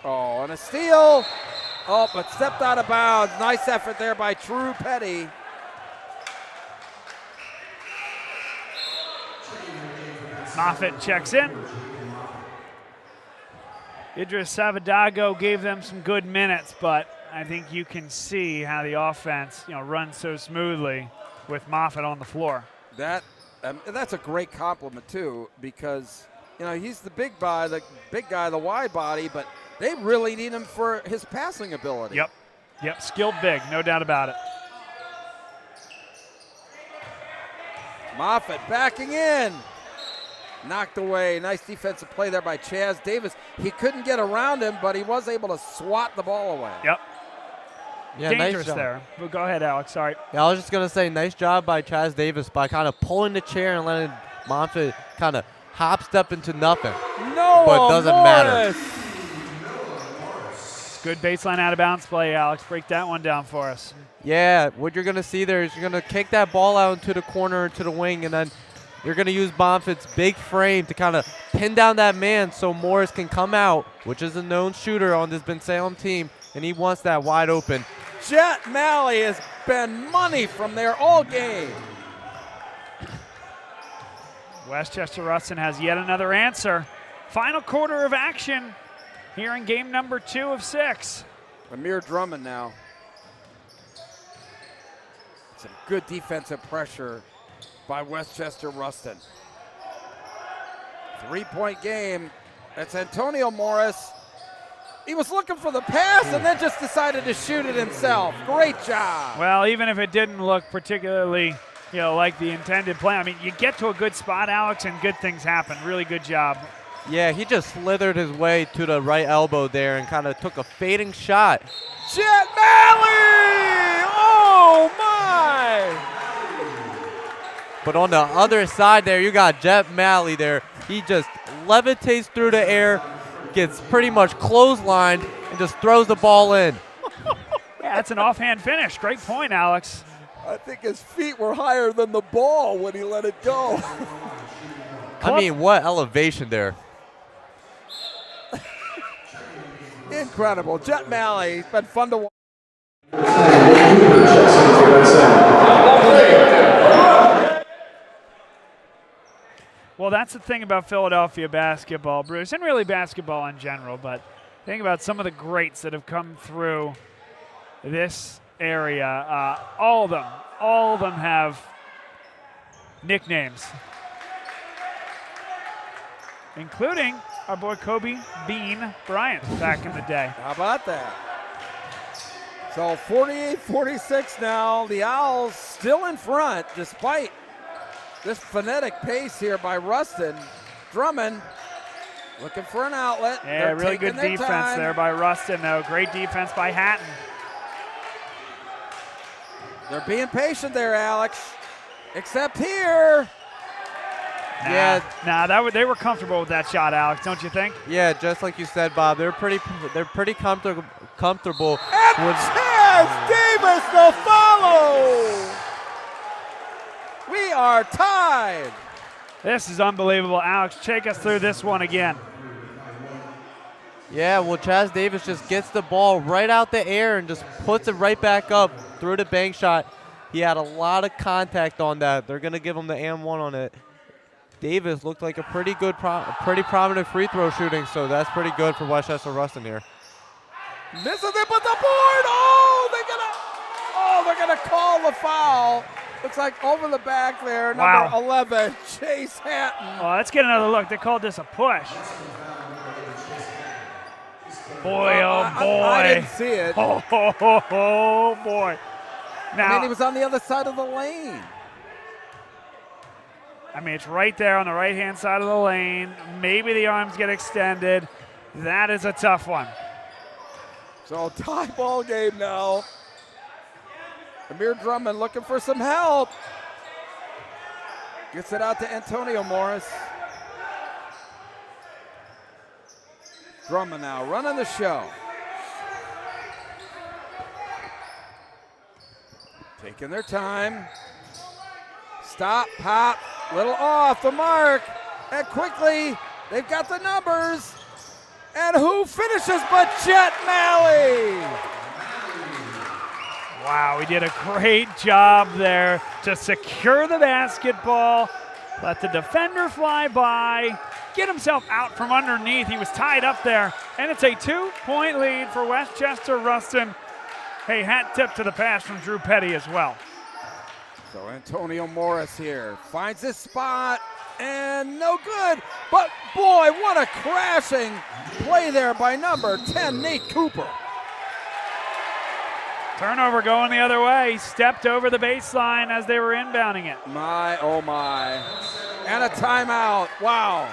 Speaker 16: Oh, and a steal. Oh, but stepped out of bounds. Nice effort there by Drew Petty.
Speaker 1: Moffitt checks in. Idris Savadago gave them some good minutes, but I think you can see how the offense, runs so smoothly with Moffitt on the floor.
Speaker 16: That's a great compliment too, because he's the big guy, the wide body, but they really need him for his passing ability.
Speaker 1: Yep, skilled big, no doubt about it.
Speaker 16: Moffitt backing in. Knocked away. Nice defensive play there by Chaz Davis. He couldn't get around him, but he was able to swat the ball away.
Speaker 1: Yep.
Speaker 17: Yeah,
Speaker 1: dangerous
Speaker 17: nice
Speaker 1: there. Well, go ahead, Alex. Sorry.
Speaker 17: Yeah, I was just going to say, nice job by Chaz Davis by kind of pulling the chair and letting Moffitt kind of hop step into nothing.
Speaker 16: No,
Speaker 17: but it doesn't matter.
Speaker 1: Good baseline out of bounds play, Alex. Break that one down for us.
Speaker 17: Yeah, what you're going to see there is you're going to kick that ball out into the corner, to the wing, and then you're going to use Moffitt's big frame to kind of pin down that man so Morris can come out, which is a known shooter on this Bensalem team, and he wants that wide open.
Speaker 16: Jet Malley has been money from there all game.
Speaker 1: Westchester Rustin has yet another answer. Final quarter of action here in game number 2 of 6.
Speaker 16: Amir Drummond now. Some good defensive pressure by Westchester Rustin. 3-point game. That's Antonio Morris. He was looking for the pass and then just decided to shoot it himself. Great job.
Speaker 1: Well, even if it didn't look particularly, like the intended play, I mean, you get to a good spot, Alex, and good things happen. Really good job.
Speaker 17: Yeah, he just slithered his way to the right elbow there and kind of took a fading shot.
Speaker 16: Jet Malley! Oh, my!
Speaker 17: But on the other side there, you got Jet Malley there. He just levitates through the air, gets pretty much clotheslined, and just throws the ball in.
Speaker 1: Yeah, that's an offhand finish. Great point, Alex.
Speaker 16: I think his feet were higher than the ball when he let it go.
Speaker 17: I mean, what elevation there.
Speaker 16: Incredible. Jet Malley, it's been fun to watch.
Speaker 1: Well, that's the thing about Philadelphia basketball, Bruce, and really basketball in general, but think about some of the greats that have come through this area. All of them have nicknames, including our boy Kobe Bean Bryant back in the day.
Speaker 16: How about that? So 48-46 now. The Owls still in front despite this frenetic pace here by Rustin. Drummond Looking for an outlet.
Speaker 1: Yeah, really good defense there by Rustin, though. Great defense by Hatton.
Speaker 16: They're being patient there, Alex. Except here.
Speaker 1: They were comfortable with that shot, Alex, don't you think?
Speaker 17: Yeah, just like you said, Bob. They're pretty comfortable.
Speaker 16: And Chaz Davis the follow. We are tied.
Speaker 1: This is unbelievable. Alex, take us through this one again.
Speaker 17: Yeah, well, Chaz Davis just gets the ball right out the air and just puts it right back up through the bank shot. He had a lot of contact on that. They're going to give him the and one on it. Davis looked like a pretty prominent free throw shooting, so that's pretty good for Westchester Rustin here.
Speaker 16: Misses it, but the board. They're gonna call the foul. Looks like over the back there, number 11, Chase Hatton.
Speaker 1: Well, let's get another look. They called this a push. Boy, oh boy.
Speaker 16: I didn't see it.
Speaker 1: Oh boy. Now,
Speaker 16: he was on the other side of the lane.
Speaker 1: I mean, it's right there on the right-hand side of the lane. Maybe the arms get extended. That is a tough one.
Speaker 16: So tie ball game now. Amir Drummond looking for some help. Gets it out to Antonio Morris. Drummond now running the show. Taking their time. Stop, pop, little off the mark. And quickly, they've got the numbers. And who finishes but Jet Malley?
Speaker 1: Wow, he did a great job there to secure the basketball, let the defender fly by, get himself out from underneath. He was tied up there, and it's a 2-point lead for Westchester Rustin. Hey, hat tip to the pass from Drew Petty as well.
Speaker 16: So Antonio Morris here finds his spot, and no good. But boy, what a crashing play there by number 10, Nate Cooper.
Speaker 1: Turnover going the other way. Stepped over the baseline as they were inbounding it.
Speaker 16: My, oh my. And a timeout. Wow.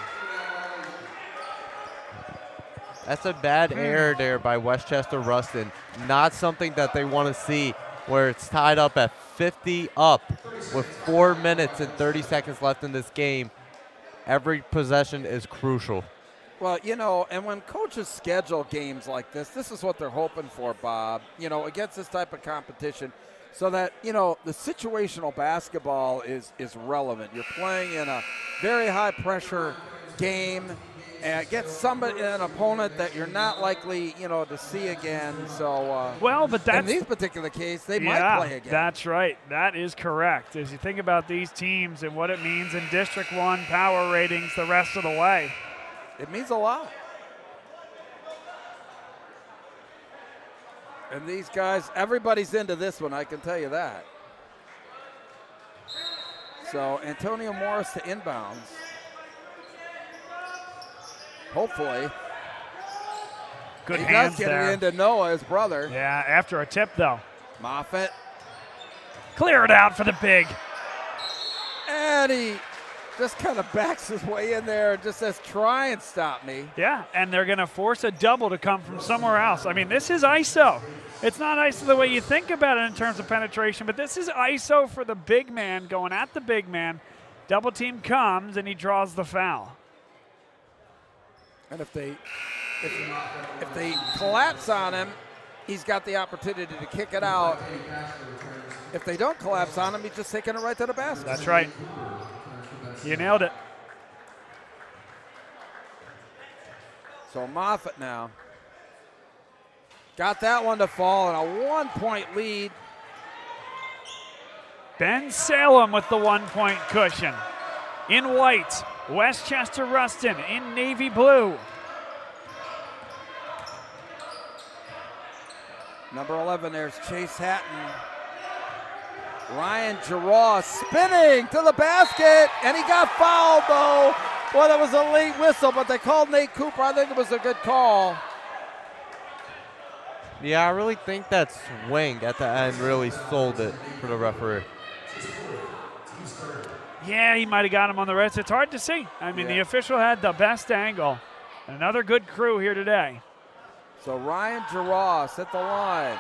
Speaker 17: That's a bad error there by Westchester Rustin. Not something that they want to see, where it's tied up at 50 up with 4 minutes and 30 seconds left in this game. Every possession is crucial.
Speaker 16: Well, you know, and when coaches schedule games like this is what they're hoping for, Bob, you know, against this type of competition, so that, you know, the situational basketball is relevant. You're playing in a very high-pressure game against an opponent that you're not likely, you know, to see again. So,
Speaker 1: well, but that's,
Speaker 16: in this particular case, they might play again.
Speaker 1: That's right. That is correct. As you think about these teams and what it means in District 1 power ratings the rest of the way.
Speaker 16: It means a lot. And these guys, everybody's into this one, I can tell you that. So Antonio Morris to inbounds. Hopefully.
Speaker 1: Good
Speaker 16: he
Speaker 1: hands
Speaker 16: does get
Speaker 1: there.
Speaker 16: it into Noah, his brother.
Speaker 1: Yeah, after a tip, though.
Speaker 16: Moffitt.
Speaker 1: Clear it out for the big.
Speaker 16: And he just kind of backs his way in there and just says, try and stop me.
Speaker 1: Yeah, and they're going to force a double to come from somewhere else. I mean, this is ISO. It's not ISO the way you think about it in terms of penetration, but this is ISO for the big man going at the big man. Double team comes, and he draws the foul.
Speaker 16: And if they collapse on him, he's got the opportunity to kick it out. If they don't collapse on him, he's just taking it right to the basket.
Speaker 1: That's right. You nailed it.
Speaker 16: So Moffitt now got that one to fall, and a 1-point lead.
Speaker 1: Bensalem with the 1-point cushion. In white, Westchester Rustin in navy blue.
Speaker 16: Number 11, there's Chase Hatton. Ryan Giroux spinning to the basket, and he got fouled, though. Boy, that was a late whistle, but they called Nate Cooper. I think it was a good call.
Speaker 17: Yeah, I really think that swing at the end really sold it for the referee.
Speaker 1: Yeah, he might have got him on the wrist. It's hard to see. I mean, the official had the best angle. Another good crew here today.
Speaker 16: So Ryan Jarosz at the line.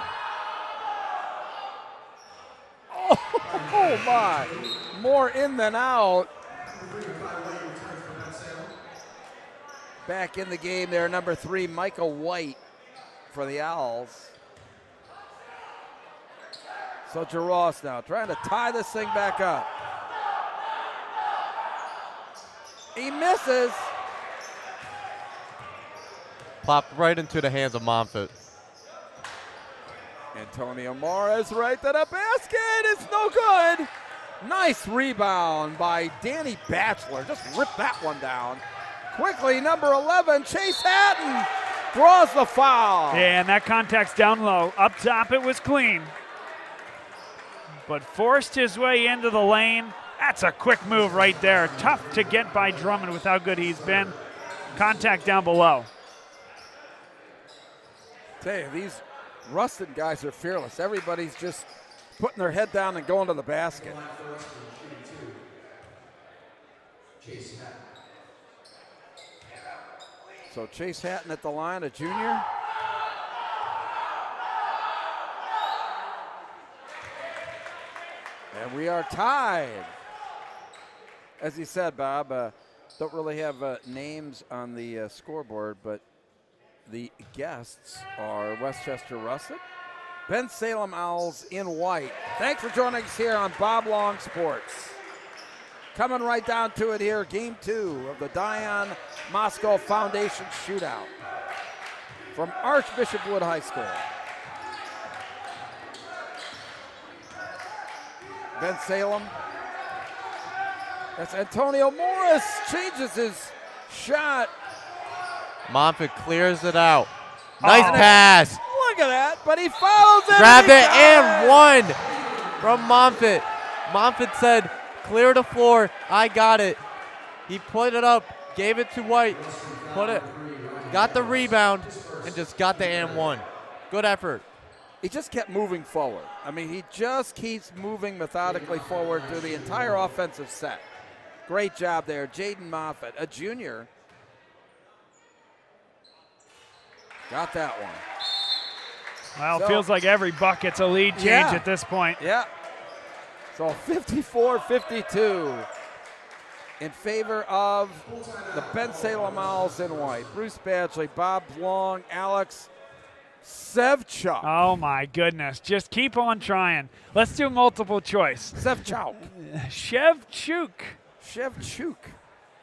Speaker 16: Oh my, more in than out. Back in the game there, number 3, Micah White for the Owls. So Jarosz now trying to tie this thing back up. He misses.
Speaker 17: Plopped right into the hands of Monfort.
Speaker 16: Antonio Morris right to the basket. It's no good. Nice rebound by Danny Batchelor. Just ripped that one down. Quickly, number 11, Chase Hatton draws the foul.
Speaker 1: Yeah, and that contact's down low. Up top, it was clean. But forced his way into the lane. That's a quick move right there. Tough to get by Drummond with how good he's been. Contact down below.
Speaker 16: Tell you, these Rustin guys are fearless. Everybody's just putting their head down and going to the basket. So Chase Hatton at the line, a junior. And we are tied. As he said, Bob, don't really have names on the scoreboard, but the guests are Westchester Rustin, Bensalem Owls in white. Thanks for joining us here on Bob Long Sports. Coming right down to it here, game 2 of the Diane Mosco Foundation Shootout from Archbishop Wood High School. Bensalem. That's Antonio Morris changes his shot.
Speaker 17: Monfort clears it out. Nice pass.
Speaker 16: Look at that, but he fouls it.
Speaker 17: Grabbed it and one from Monfort. Monfort said, clear the floor, I got it. He put it up, gave it to White, got the rebound, and just got the and one. Good effort.
Speaker 16: He just kept moving forward. I mean, he just keeps moving methodically forward through the entire offensive set. Great job there, Jaden Moffitt, a junior. Got that one.
Speaker 1: Well, it feels like every bucket's a lead change at this point.
Speaker 16: Yeah. So 54-52 in favor of the Bensalem Owls in white. Bruce Badgley, Bob Long, Alex Sevchuk.
Speaker 1: Oh, my goodness. Just keep on trying. Let's do multiple choice.
Speaker 16: Sevchuk.
Speaker 1: Shevchuk.
Speaker 16: Shevchuk.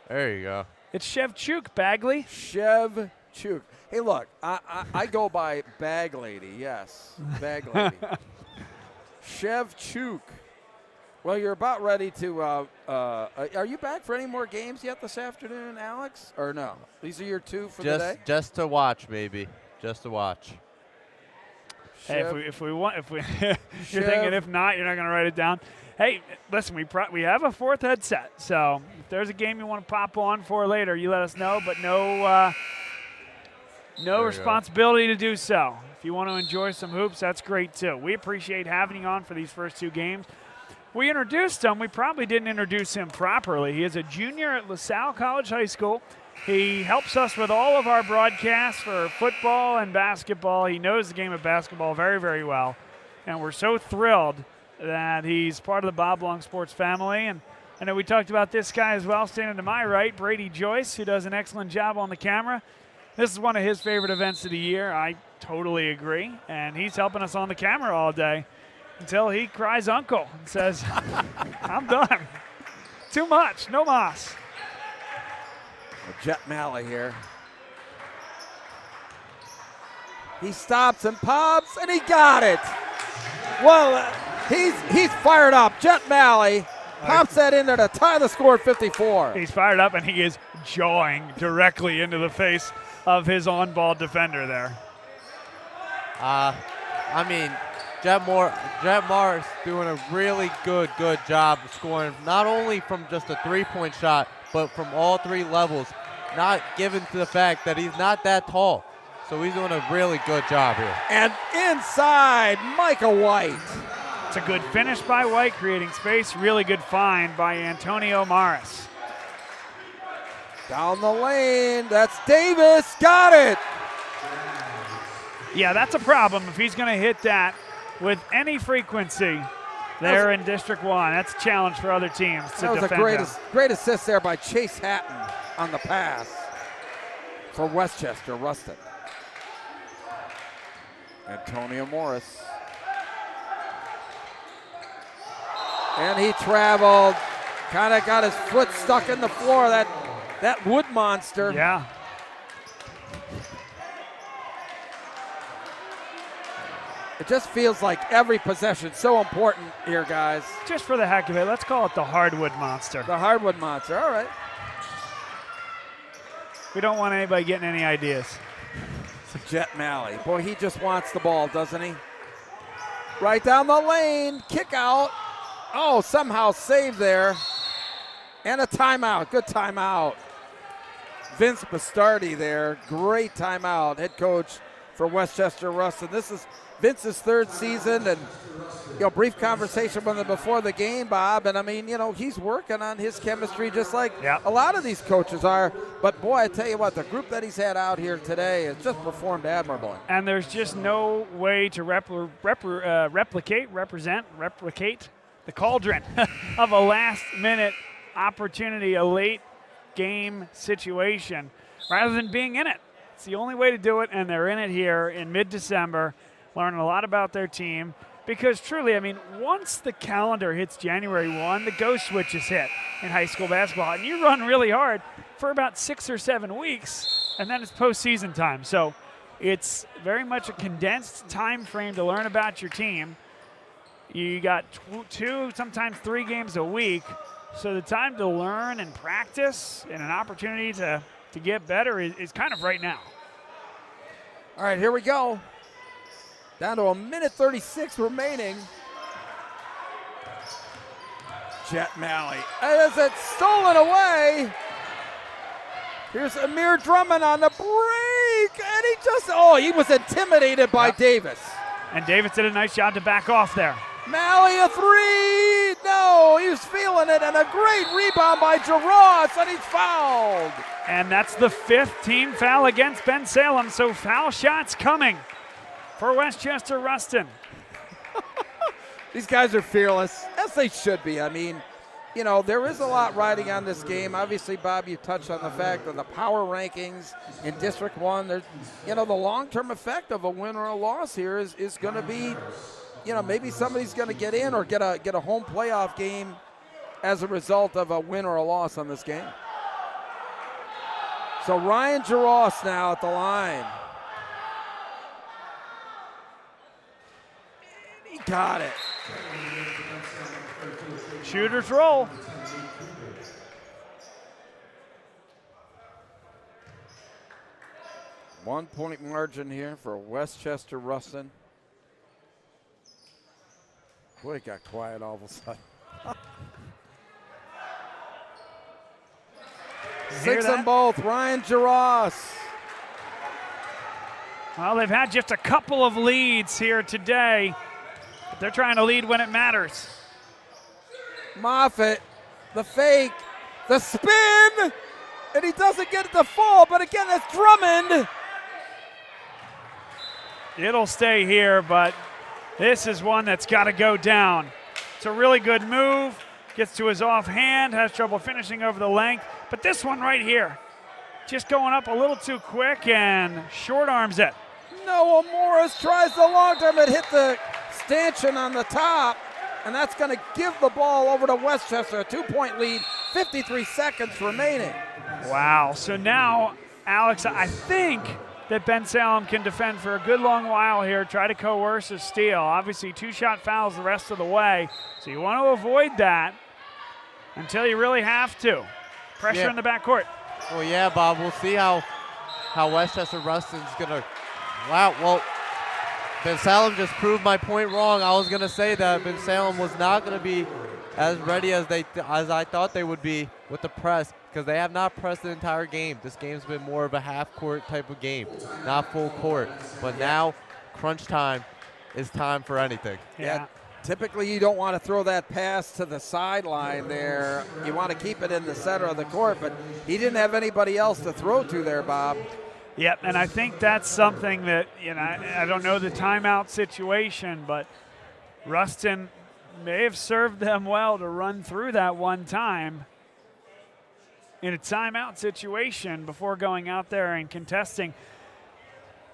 Speaker 17: There you go.
Speaker 1: It's Shevchuk, Bagley.
Speaker 16: Shevchuk. Hey, look, I go by Bag Lady, yes. Bag Lady. Shevchuk. Well, you're about ready to are you back for any more games yet this afternoon, Alex? Or no? These are your 2 for the day?
Speaker 17: Just to watch, maybe. Just to watch.
Speaker 1: Hey, if we want, you're thinking if not, you're not going to write it down. Hey, listen, we have a 4th headset, so if there's a game you want to pop on for later, you let us know, but no responsibility to do so. If you want to enjoy some hoops, that's great too. We appreciate having you on for these first 2 games. We introduced him. We probably didn't introduce him properly. He is a junior at LaSalle College High School. He helps us with all of our broadcasts for football and basketball. He knows the game of basketball very, very well. And we're so thrilled that he's part of the Bob Long Sports family. And I know we talked about this guy as well, standing to my right, Brady Joyce, who does an excellent job on the camera. This is one of his favorite events of the year. I totally agree. And he's helping us on the camera all day until he cries uncle and says, I'm done. Too much. No mas.
Speaker 16: Jet Malley here. He stops and pops, and he got it. Well, he's fired up. Jet Malley pops that in there to tie the score at 54.
Speaker 1: He's fired up, and he is jawing directly into the face of his on-ball defender there.
Speaker 17: I mean, Jet Morris doing a really good job scoring, not only from just a 3-point shot, but from all 3 levels, not given to the fact that he's not that tall. So he's doing a really good job here.
Speaker 16: And inside, Micah White.
Speaker 1: It's a good finish by White, creating space. Really good find by Antonio Morris.
Speaker 16: Down the lane, that's Davis, got it!
Speaker 1: Yeah, that's a problem if he's going to hit that with any frequency there in District 1. That's a challenge for other teams to defend.
Speaker 16: That was a great assist there by Chase Hatton on the pass for Westchester, Rustin. Antonio Morris. And he traveled, kind of got his foot stuck in the floor, that wood monster.
Speaker 1: Yeah.
Speaker 16: It just feels like every possession so important here, guys.
Speaker 1: Just for the heck of it, let's call it the hardwood monster.
Speaker 16: The hardwood monster, all right.
Speaker 1: We don't want anybody getting any ideas.
Speaker 16: It's Jet Malley. Boy, he just wants the ball, doesn't he? Right down the lane, kick out. Oh, somehow saved there. And a timeout, good timeout. Vince Bastardi there, great timeout. Head coach for Westchester Rustin. This is Vince's third season, and brief conversation with him before the game, Bob. And I mean, he's working on his chemistry just like a lot of these coaches are. But boy, I tell you what, the group that he's had out here today has just performed admirably.
Speaker 1: And there's just no way to replicate the cauldron of a last-minute opportunity, a late game situation, rather than being in it. It's the only way to do it, and they're in it here in mid-December, learning a lot about their team. Because truly, I mean, once the calendar hits January 1, the go switch is hit in high school basketball. And you run really hard for about 6 or 7 weeks, and then it's postseason time. So it's very much a condensed time frame to learn about your team. You got 2, sometimes 3 games a week. So the time to learn and practice and an opportunity to get better is kind of right now.
Speaker 16: All right, here we go. Down to a minute 36 remaining. Jet Malley. As it's stolen away. Here's Amir Drummond on the break. And he was intimidated by Davis.
Speaker 1: And Davis did a nice job to back off there.
Speaker 16: Malley a 3. No, he was feeling it. And a great rebound by Jarosz, and he's fouled.
Speaker 1: And that's the 5th team foul against Bensalem. So foul shots coming for Westchester Rustin.
Speaker 16: These guys are fearless, as they should be. I mean, there is a lot riding on this game. Obviously, Bob, you touched on the fact that the power rankings in District 1, the long-term effect of a win or a loss here is going to be, maybe somebody's going to get in or get a home playoff game as a result of a win or a loss on this game. So Ryan Jarosz now at the line. He got it.
Speaker 1: Shooters roll.
Speaker 16: One-point margin here for Westchester Rustin. Boy, it got quiet all of a sudden. 6 on both, Ryan Jarosz.
Speaker 1: Well, they've had just a couple of leads here today, but they're trying to lead when it matters.
Speaker 16: Moffitt, the fake, the spin, and he doesn't get the fall, but again, that's Drummond.
Speaker 1: It'll stay here, but this is one that's got to go down. It's a really good move. Gets to his offhand, has trouble finishing over the length. But this one right here, just going up a little too quick and short arms it.
Speaker 16: Noah Morris tries the long term and hit the stanchion on the top. And that's going to give the ball over to Westchester. A 2-point lead, 53 seconds remaining.
Speaker 1: Wow. So now, Alex, I think that Bensalem can defend for a good long while here, try to coerce a steal. Obviously, 2-shot fouls the rest of the way. So you want to avoid that until you really have to. Pressure in the backcourt.
Speaker 17: Well, yeah, Bob. We'll see how Westchester Rustin's going to. Wow. Well, Bensalem just proved my point wrong. I was going to say that Bensalem was not going to be as ready as I thought they would be with the press, because they have not pressed the entire game. This game's been more of a half-court type of game, not full court. But now, crunch time is time for anything.
Speaker 1: Yeah.
Speaker 16: Typically, you don't want to throw that pass to the sideline there. You want to keep it in the center of the court, but he didn't have anybody else to throw to there, Bob.
Speaker 1: Yep, and I think that's something that, you know, I don't know the timeout situation, but Rustin may have served them well to run through that one time in a timeout situation before going out there and contesting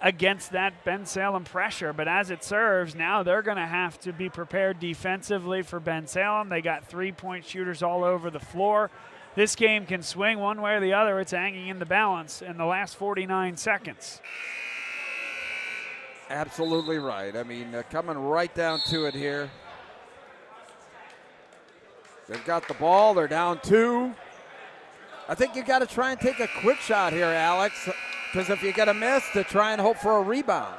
Speaker 1: against that Bensalem pressure. But as it serves, now they're going to have to be prepared defensively for Bensalem. They got three-point shooters all over the floor. This game can swing one way or the other. It's hanging in the balance in the last 49 seconds.
Speaker 16: Absolutely right. I mean, coming right down to it here. They've got the ball. They're down 2. I think you got to try and take a quick shot here, Alex, because if you get a miss, to try and hope for a rebound.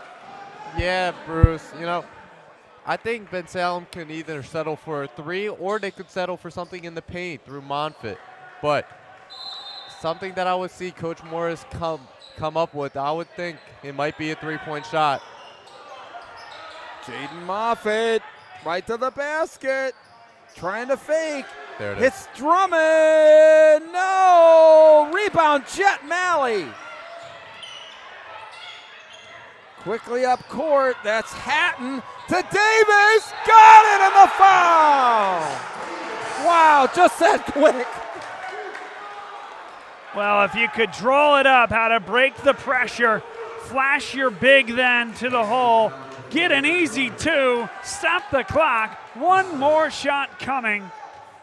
Speaker 17: Yeah, Bruce. You know, I think Bensalem can either settle for a 3 or they could settle for something in the paint through Monfort. But something that I would see Coach Morris come up with, I would think it might be a 3-point shot.
Speaker 16: Jaden Moffitt right to the basket, trying to fake.
Speaker 17: There it
Speaker 16: Hits Drummond. No! Rebound, Jet Malley. Quickly up court. That's Hatton to Davis. Got it, and the foul. Wow, just that quick.
Speaker 1: Well, if you could draw it up, how to break the pressure, flash your big then to the hole, get an easy 2, stop the clock, one more shot coming.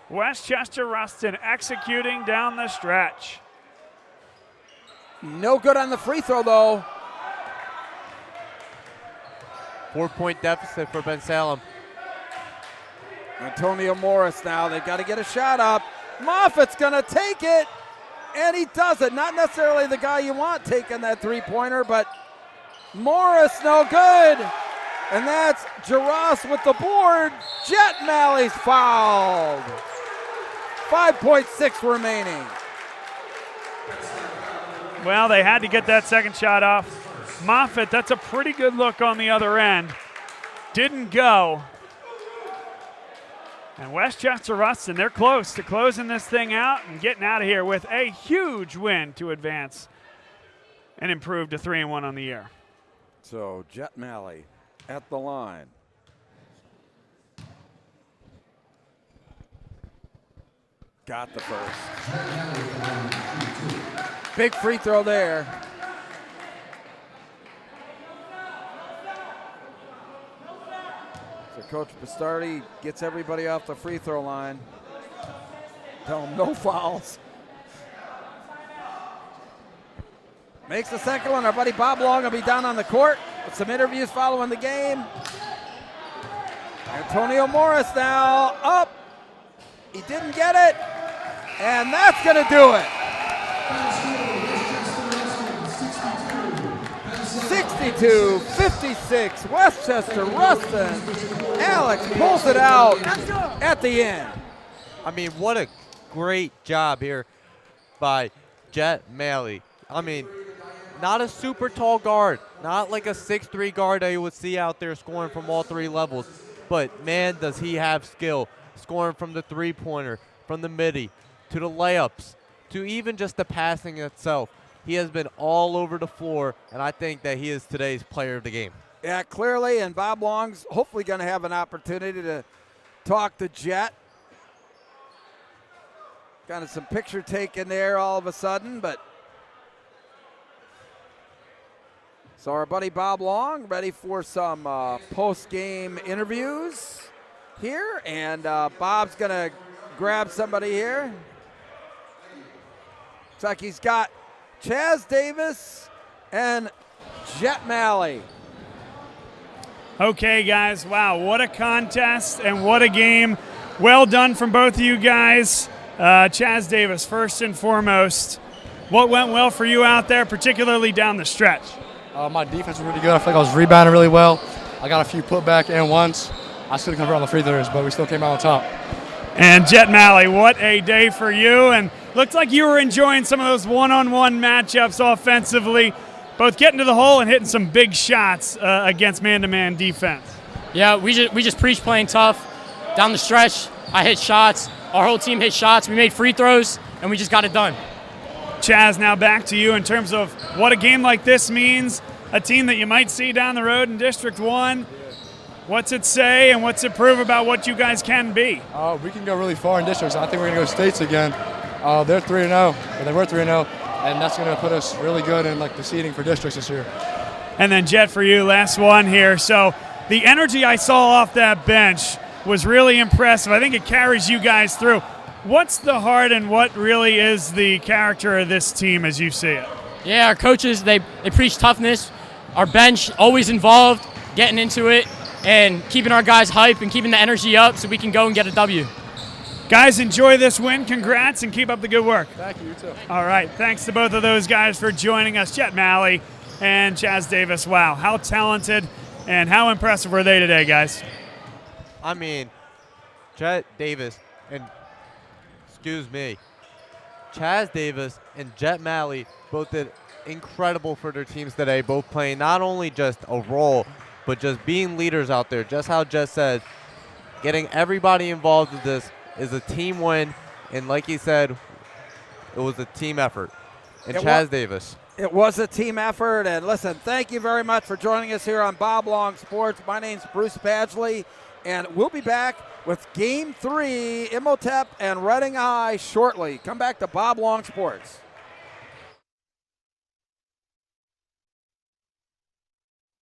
Speaker 1: Westchester Rustin executing down the stretch.
Speaker 16: No good on the free throw, though.
Speaker 17: 4-point deficit for Bensalem.
Speaker 16: Antonio Morris now. They've got to get a shot up. Moffitt's going to take it, and he does it. Not necessarily the guy you want taking that three-pointer, but Morris no good. And that's Jaros with the board. Jet Malley's fouled. 5.6 remaining.
Speaker 1: Well, they had to get that second shot off. Moffitt, that's a pretty good look on the other end. Didn't go. And Westchester Rustin, they're close to closing this thing out and getting out of here with a huge win to advance and improve to 3-1 on the year.
Speaker 16: So Jet Malley at the line. Got the first. Big free throw there. So Coach Bastardi gets everybody off the free throw line. Tell them no fouls. Makes the second one. Our buddy Bob Long will be down on the court with some interviews following the game. Antonio Morris now up. He didn't get it, and that's going to do it. 62-56, Westchester Rustin. Alex pulls it out at the end.
Speaker 17: I mean, what a great job here by Jet Malley. I mean, not a super tall guard, not like a 6'3" guard that you would see out there scoring from all 3 levels, but man, does he have skill scoring from the three-pointer, from the midi, to the layups, to even just the passing itself. He has been all over the floor, and I think that he is today's player of the game.
Speaker 16: Yeah, clearly, and Bob Long's hopefully going to have an opportunity to talk to Jet. Kind of some picture taken there all of a sudden, but so our buddy Bob Long ready for some post-game interviews here, and Bob's going to grab somebody here. Looks like he's got Chaz Davis and Jet Malley.
Speaker 1: Okay, guys, wow, what a contest and what a game. Well done from both of you guys. Chaz Davis, first and foremost, what went well for you out there, particularly down the stretch?
Speaker 18: My defense was really good. I feel like I was rebounding really well. I got a few putback and ones. I still convert on the free throws, but we still came out on top.
Speaker 1: And Jet Malley, what a day for you. And looked like you were enjoying some of those one-on-one matchups offensively, both getting to the hole and hitting some big shots against man-to-man defense.
Speaker 19: Yeah, we just preached playing tough. Down the stretch, I hit shots. Our whole team hit shots. We made free throws, and we just got it done.
Speaker 1: Chaz, now back to you in terms of what a game like this means, a team that you might see down the road in District 1. What's it say and what's it prove about what you guys can be?
Speaker 18: We can go really far in districts. I think we're going to go states again. They're 3-0, or they were 3-0, and that's going to put us really good in like the seeding for districts this year.
Speaker 1: And then Jet, for you, last one here. So the energy I saw off that bench was really impressive. I think it carries you guys through. What's the heart and what really is the character of this team as you see it?
Speaker 19: Yeah, our coaches, they preach toughness. Our bench always involved, getting into it, and keeping our guys hype and keeping the energy up so we can go and get a W.
Speaker 1: Guys, enjoy this win. Congrats and keep up the good work.
Speaker 18: Thank you, you too.
Speaker 1: All right, thanks to both of those guys for joining us, Jet Malley and Chaz Davis. Wow, how talented and how impressive were they today, guys?
Speaker 17: I mean, Jet Davis and, Chaz Davis and Jet Malley both did incredible for their teams today, both playing not only just a role, but just being leaders out there. Just how Jet said, getting everybody involved with this is a team win, and like he said, it was a team effort. And Chaz Davis.
Speaker 16: It was a team effort, and listen, thank you very much for joining us here on Bob Long Sports. My name's Bruce Badgley, and we'll be back with Game 3, Imhotep and Reading High shortly. Come back to Bob Long Sports.